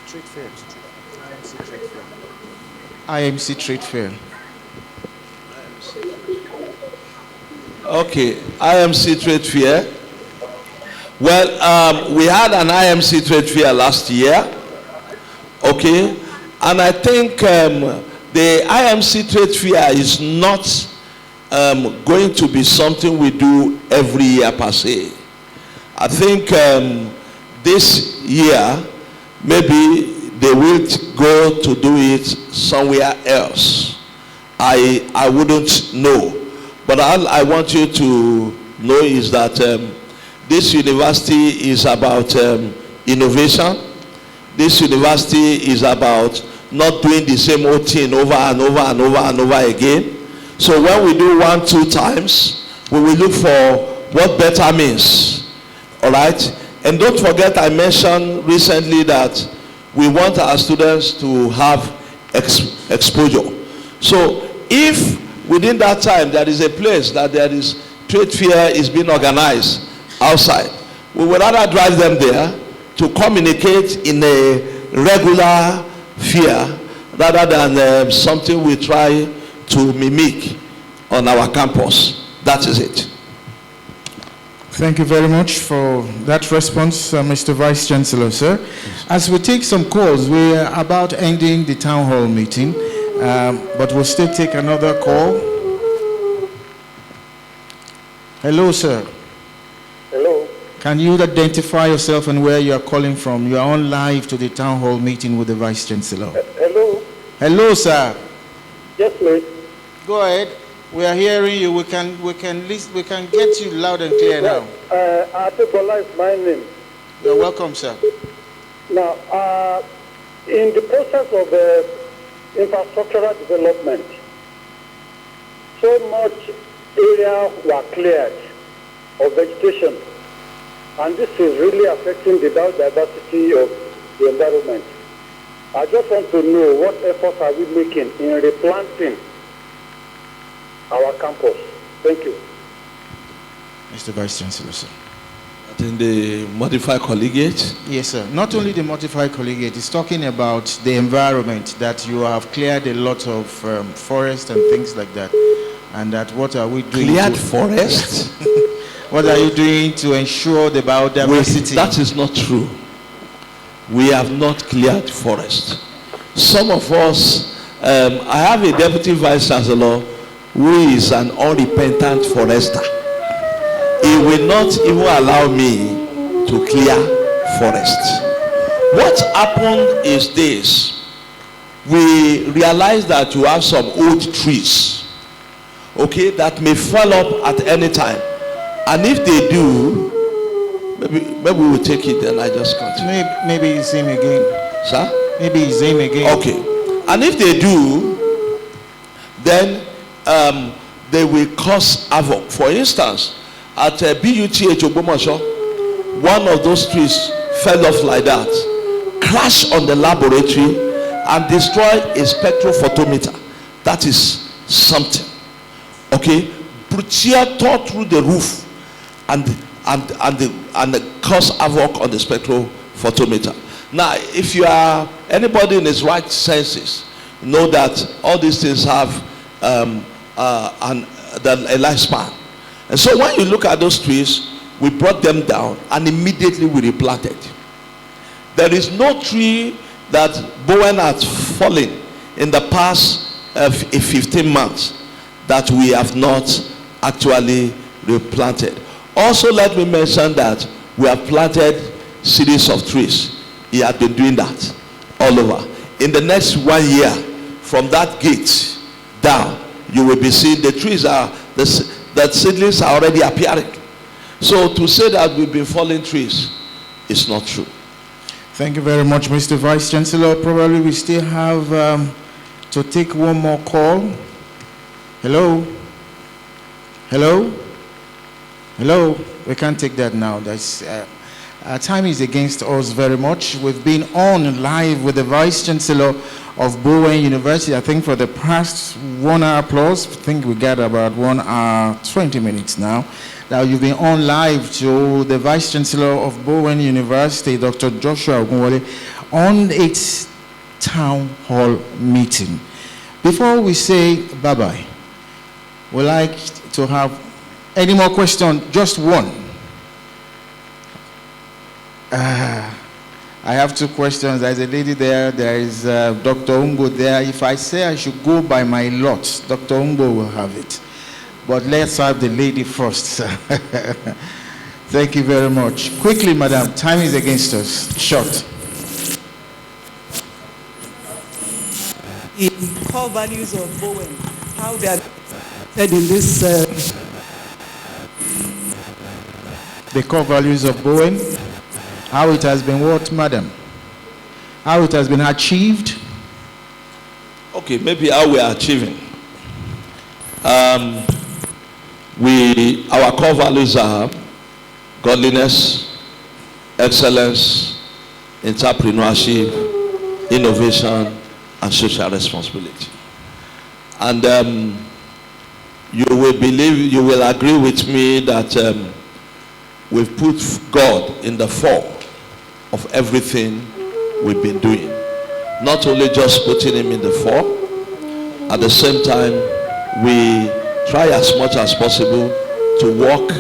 Trade fair. IMC Trade Fair. Okay, IMC Trade Fair. Well, we had an IMC Trade Fair last year. Okay, and I think the IMC Trade Fair is not going to be something we do every year per se. I think this year maybe they will go to do it somewhere else. I wouldn't know, but all I want you to know is that this university is about innovation. This university is about not doing the same old thing over and over and over and over again. So when we do 1-2 times, we will look for what better means. All right? And don't forget, I mentioned recently that we want our students to have exposure. So if within that time there is a place that there is trade fair is being organized outside, we would rather drive them there to communicate in a regular fair rather than something we try to mimic on our campus. That is it. Thank you very much for that response, Mr. Vice Chancellor, sir. As we take some calls, we are about ending the town hall meeting, but we'll still take another call. Hello, sir. Hello. Can you identify yourself and where you are calling from? You are on live to the town hall meeting with the Vice Chancellor. Hello. Hello, sir. Yes, please. Go ahead. We are hearing you. We can get you loud and clear now. Adebola is my name. You're welcome, sir. Now, in the process of infrastructural development, so much area were cleared of vegetation, and this is really affecting the biodiversity of the environment. I just want to know what efforts are we making in replanting our campus. Thank you. Mr. Vice Chancellor, sir. In the modified collegiate? Yes, sir. Not only the modified collegiate, it's talking about the environment, that you have cleared a lot of forest and things like that. And that what are we doing? Cleared forest? What are you doing to ensure the biodiversity? That is not true. We have not cleared forest. Some of us, I have a deputy vice chancellor who is an unrepentant forester. He will not even allow me to clear forest. What happened is this: we realized that you have some old trees, okay, that may fall up at any time, and if they do, maybe we will take it. Then I just continue. Maybe it's him again, sir. Maybe it's him again. Okay, and if they do, then they will cause havoc. For instance, at BUTH Ogbomoso, one of those trees fell off like that, crashed on the laboratory, and destroyed a spectrophotometer. That is something. Okay, Brutia tore through the roof and caused havoc on the spectrophotometer. Now, if you are anybody in his right senses, know that all these things have a lifespan. And so when you look at those trees, we brought them down and immediately we replanted. There is no tree that Bowen has fallen in the past 15 months that we have not actually replanted. Also, let me mention that we have planted series of trees. He had been doing that all over. In the next 1 year, from that gate down, you will be seeing the trees are that seedlings are already appearing. So to say that we've been falling trees is not true. Thank you very much, Mr. Vice Chancellor. Probably we still have to take one more call. Hello? Hello? Hello? We can't take that now. That's our time is against us very much. We've been on live with the Vice Chancellor of Bowen University, I think for the past 1 hour plus. I think we got about 1 hour 20 minutes now. Now you've been on live to the Vice Chancellor of Bowen University, Dr. Joshua Ogunwole, on its town hall meeting. Before we say bye-bye, we'd like to have any more questions, just one. I have two questions. There's a lady there. There is Dr. Ungo there. If I say I should go by my lot, Dr. Ungo will have it. But let's have the lady first, sir. Thank you very much. Quickly, madam. Time is against us. Short. The core values of Bowen, how they are said in this. The core values of Bowen. How it has been what, madam? How it has been achieved? Okay, maybe how we are achieving. Our core values are godliness, excellence, entrepreneurship, innovation, and social responsibility. And you will agree with me that we've put God in the fore of everything we've been doing. Not only just putting him in the fore, at the same time, we try as much as possible to walk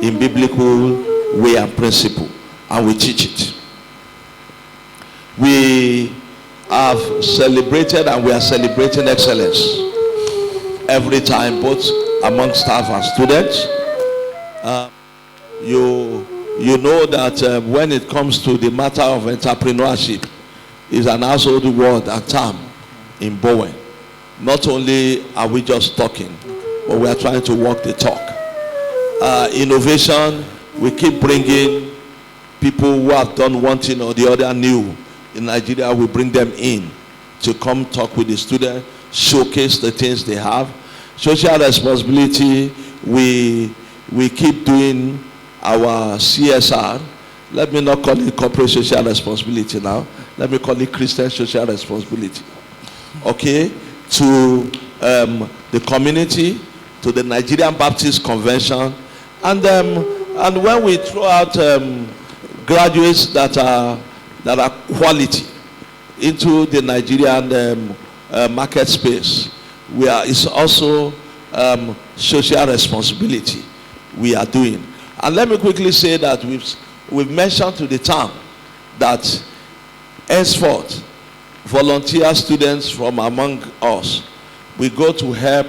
in biblical way and principle, and we teach it. We have celebrated and we are celebrating excellence every time, both among staff and students. You know that when it comes to the matter of entrepreneurship, is an household word and term in Bowen. Not only are we just talking, but we are trying to walk the talk. Innovation, we keep bringing people who have done one thing or the other new in Nigeria. We bring them in to come talk with the students, showcase the things they have. Social responsibility, we keep doing our CSR. Let me not call it corporate social responsibility now. Let me call it Christian social responsibility. Okay? To the community, to the Nigerian Baptist Convention, And when we throw out graduates that are quality into the Nigerian market space, it's also social responsibility we are doing. And let me quickly say that we've mentioned to the town that henceforth volunteer students from among us, we go to help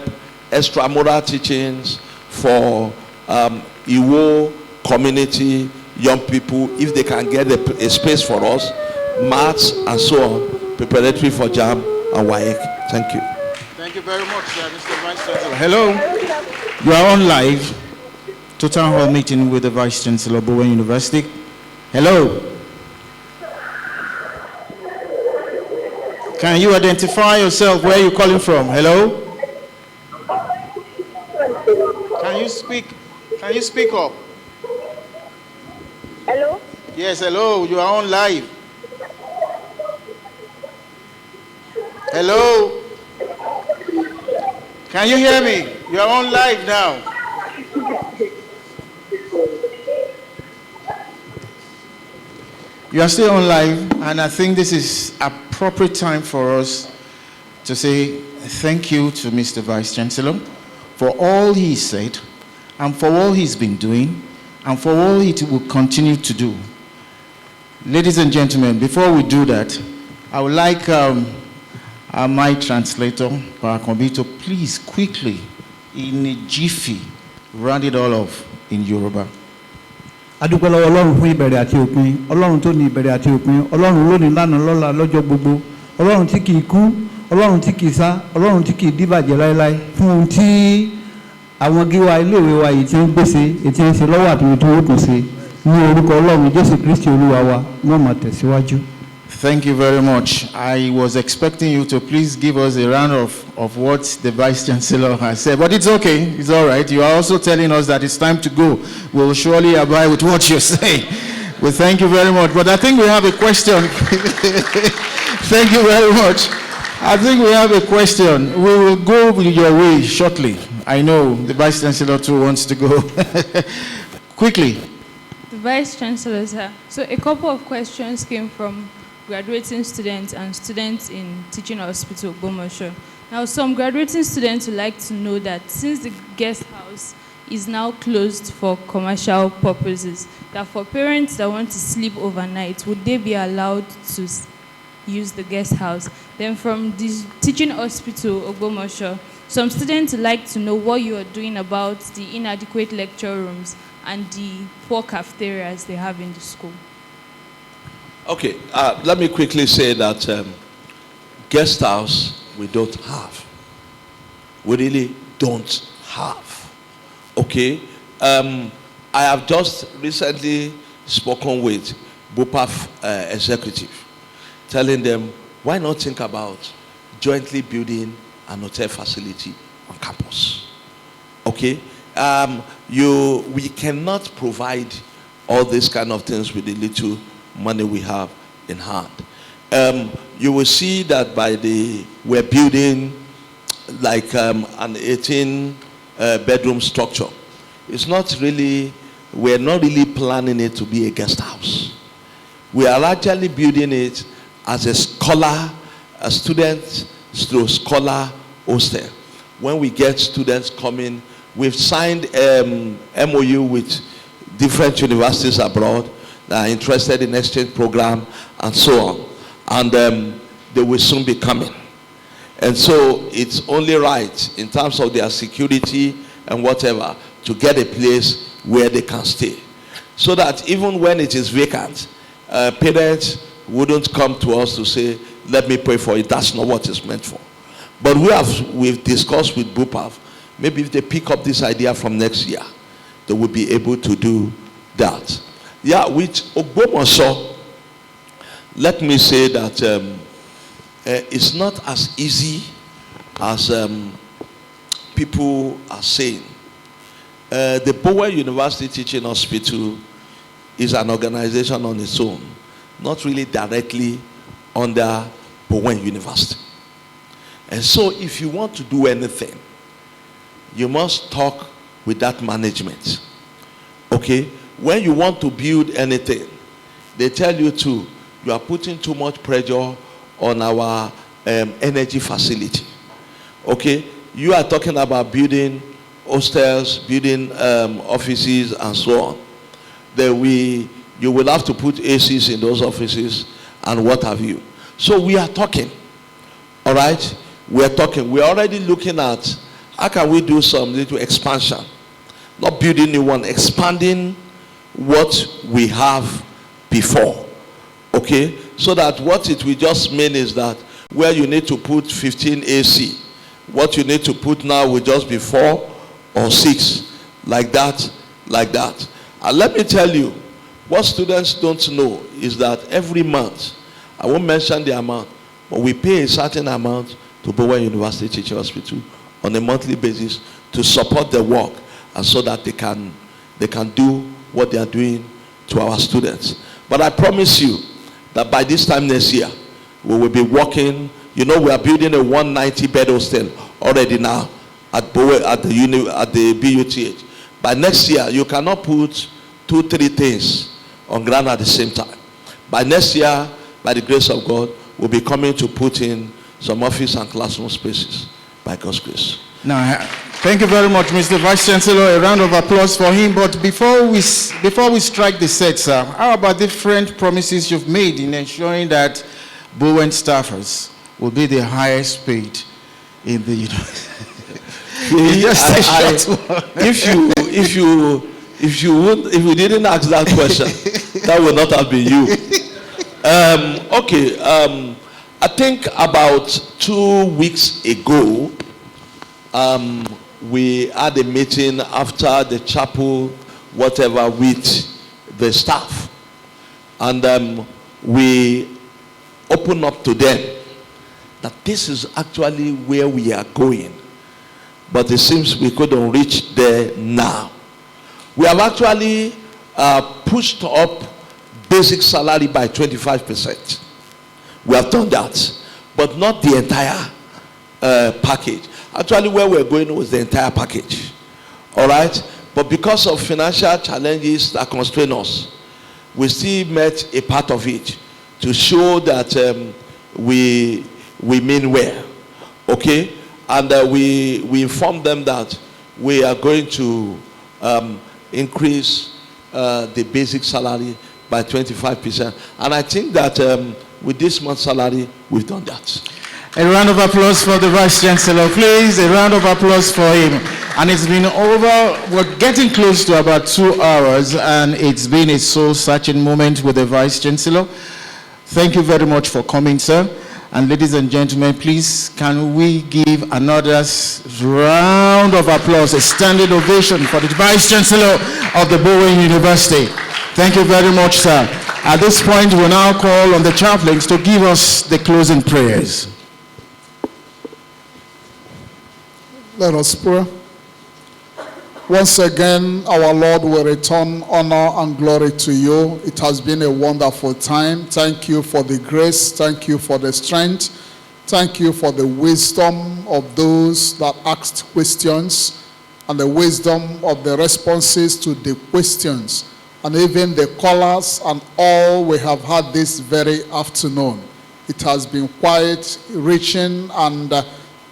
extramural teachings for Iwo community young people, if they can get a space for us, maths and so on, preparatory for JAM and WAEC. Thank you. Thank you very much, Mr. Vice Chancellor. Hello. You are on live to town hall meeting with the Vice Chancellor of Bowen University. Hello. Can you identify yourself? Where are you calling from? Hello. Can you speak? Can you speak up? Hello? Yes, hello. You are on live. Hello. Can you hear me? You are on live now. You are still on live, and I think this is appropriate time for us to say thank you to Mr. Vice Chancellor for all he said, and for all he's been doing, and for all he will continue to do. Ladies and gentlemen, before we do that, I would like my translator, Parakombi, to please quickly, in a jiffy, round it all off in Yoruba. adúpẹ́ lọ́wọ́ ọlọ́run fún ìbẹ̀rẹ̀ àti òpin ọlọ́run tó ní ìbẹ̀rẹ̀ àti òpin ọlọ́run lónìí lánàá lọ́la lọ́jọ́ gbogbo ọlọ́run tí kìí kú ọlọ́run tí kìí sá ọlọ́run tí kìí díbàjẹ́ láéláé fún ohun tí àwọn gíwá iléèwé wa yìí ti ń gbèsè ètí ń ṣe lọ́wọ́ àti ètò ó kùn sí ní orúkọ ọlọ́run Jésù Kristi olúwa wa wọ́n máa tẹ̀síwájú. Thank you very much. I was expecting you to please give us a round of what the Vice Chancellor has said, but it's okay, it's all right. You are also telling us that it's time to go. We'll surely abide with what you're saying. Well, thank you very much. But I think we have a question. Thank you very much. I think we have a question. We will go your way shortly. I know the Vice Chancellor too wants to go. Quickly. The Vice Chancellor, sir. So a couple of questions came from graduating students and students in Teaching Hospital, Bowen. Now, some graduating students would like to know that since the guest house is now closed for commercial purposes, that for parents that want to sleep overnight, would they be allowed to use the guest house? Then from the Teaching Hospital, Ogbomoso, some students would like to know what you are doing about the inadequate lecture rooms and the poor cafeterias they have in the school. Okay, let me quickly say that guest house we don't have. We really don't have. Okay, I have just recently spoken with BUPAF executive, telling them why not think about jointly building an hotel facility on campus. Okay, we cannot provide all these kind of things with the little money we have in hand. You will see that we're building like an 18 bedroom structure. We're not really planning it to be a guest house. We are actually building it as a student/scholar hostel. When we get students coming, we've signed MOU with different universities abroad that are interested in exchange program and so on, and they will soon be coming. And so it's only right in terms of their security and whatever to get a place where they can stay, so that even when it is vacant, parents wouldn't come to us to say, let me pay for it. That's not what it's meant for. But we've discussed with BUPAF, maybe if they pick up this idea from next year, they will be able to do that. Yeah, with Ogbomoso, let me say that it's not as easy as people are saying. The Bowen University Teaching Hospital is an organization on its own, not really directly under Bowen University. And so if you want to do anything, you must talk with that management. Okay? When you want to build anything, they tell you you are putting too much pressure on our energy facility. Okay? You are talking about building hostels, building offices, and so on. Then you will have to put ACs in those offices and what have you. So we are talking. All right? We are talking. We are already looking at how can we do some little expansion. Not building new one, expanding what we have before. Okay? So that what it will just mean is that where you need to put 15 AC, what you need to put now will just be 4 or 6. Like that, like that. And let me tell you, what students don't know is that every month, I won't mention the amount, but we pay a certain amount to Bowen University Teaching Hospital on a monthly basis to support the work and so that they can do what they are doing to our students. But I promise you that by this time next year, we will be working. You know, we are building a 190 bed hostel already now at Bowen, at the BUTH. By next year, you cannot put 2-3 things on ground at the same time. By next year, by the grace of God, we'll be coming to put in some office and classroom spaces by God's grace. Now, thank you very much, Mr. Vice Chancellor. A round of applause for him. But before we strike the set, sir, how about different promises you've made in ensuring that Bowen staffers will be the highest paid in the university? If you didn't ask that question, that would not have been you. I think about 2 weeks ago, we had a meeting after the chapel, whatever, with the staff. And we opened up to them that this is actually where we are going. But it seems we couldn't reach there now. We have actually pushed up basic salary by 25%. We have done that, but not the entire package. Actually, where we're going was the entire package. All right? But because of financial challenges that constrain us, we still met a part of it to show that we mean well. Okay? And we informed them that we are going to increase the basic salary by 25%. And I think that with this month's salary, we've done that. A round of applause for the Vice Chancellor, please. A round of applause for him. And it's been we're getting close to about 2 hours, and it's been a soul-searching moment with the Vice Chancellor. Thank you very much for coming, sir. And ladies and gentlemen, please, can we give another round of applause, a standing ovation for the Vice Chancellor of the Bowen University. Thank you very much, sir. At this point, we'll now call on the chaplains to give us the closing prayers. Let us pray. Once again, our Lord will return honor and glory to you. It has been a wonderful time. Thank you for the grace. Thank you for the strength. Thank you for the wisdom of those that asked questions and the wisdom of the responses to the questions and even the callers and all we have had this very afternoon. It has been quite reaching and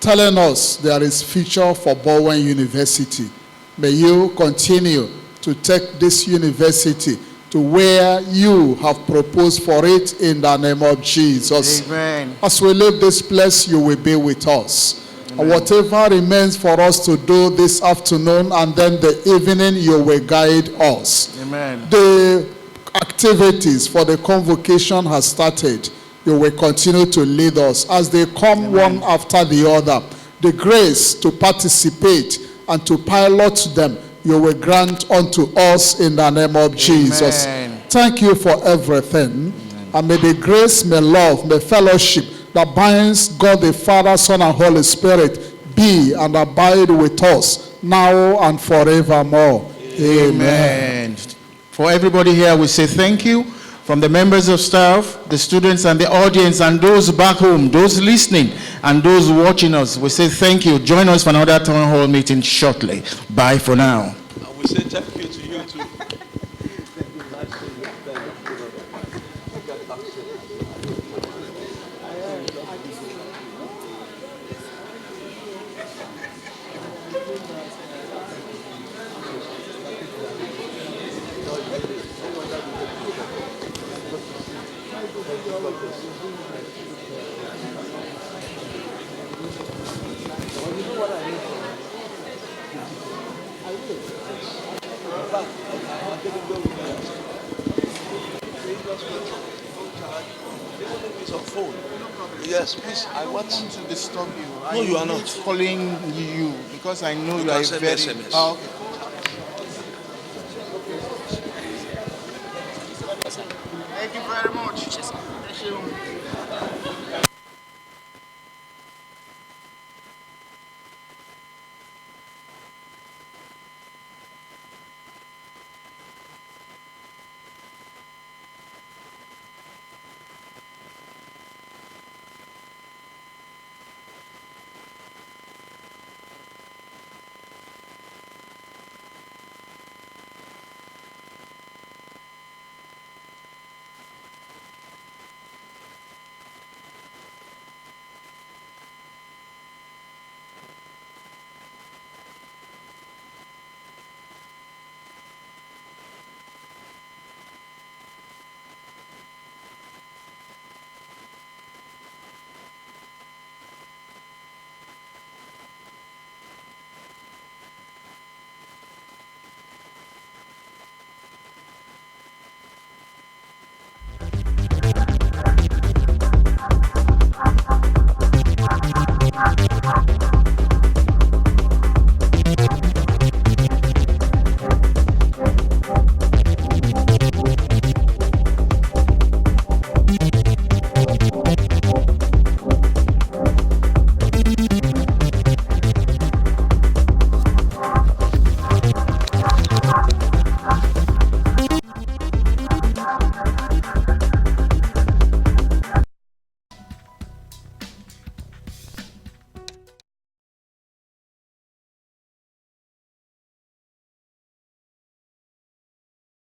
telling us there is future for Bowen University. May you continue to take this university to where you have proposed for it in the name of Jesus. Amen. As we leave this place, you will be with us. Amen. And whatever remains for us to do this afternoon and then the evening, you will guide us. Amen. The activities for the convocation has started. You will continue to lead us as they come one after the other. The grace to participate and to pilot them, you will grant unto us in the name of Jesus. Amen. Thank you for everything. Amen. And may the grace, may love, may fellowship that binds God the Father, Son, and Holy Spirit be and abide with us now and forevermore. Amen. For everybody here, we say thank you. From the members of staff, the students and the audience, and those back home, those listening, and those watching us, we say thank you. Join us for another town hall meeting shortly. Bye for now. And we say thank you to you too. Yes, please. I want to disturb you. No, you are not. Calling you because I know You you can are send very. SMS. Oh, okay.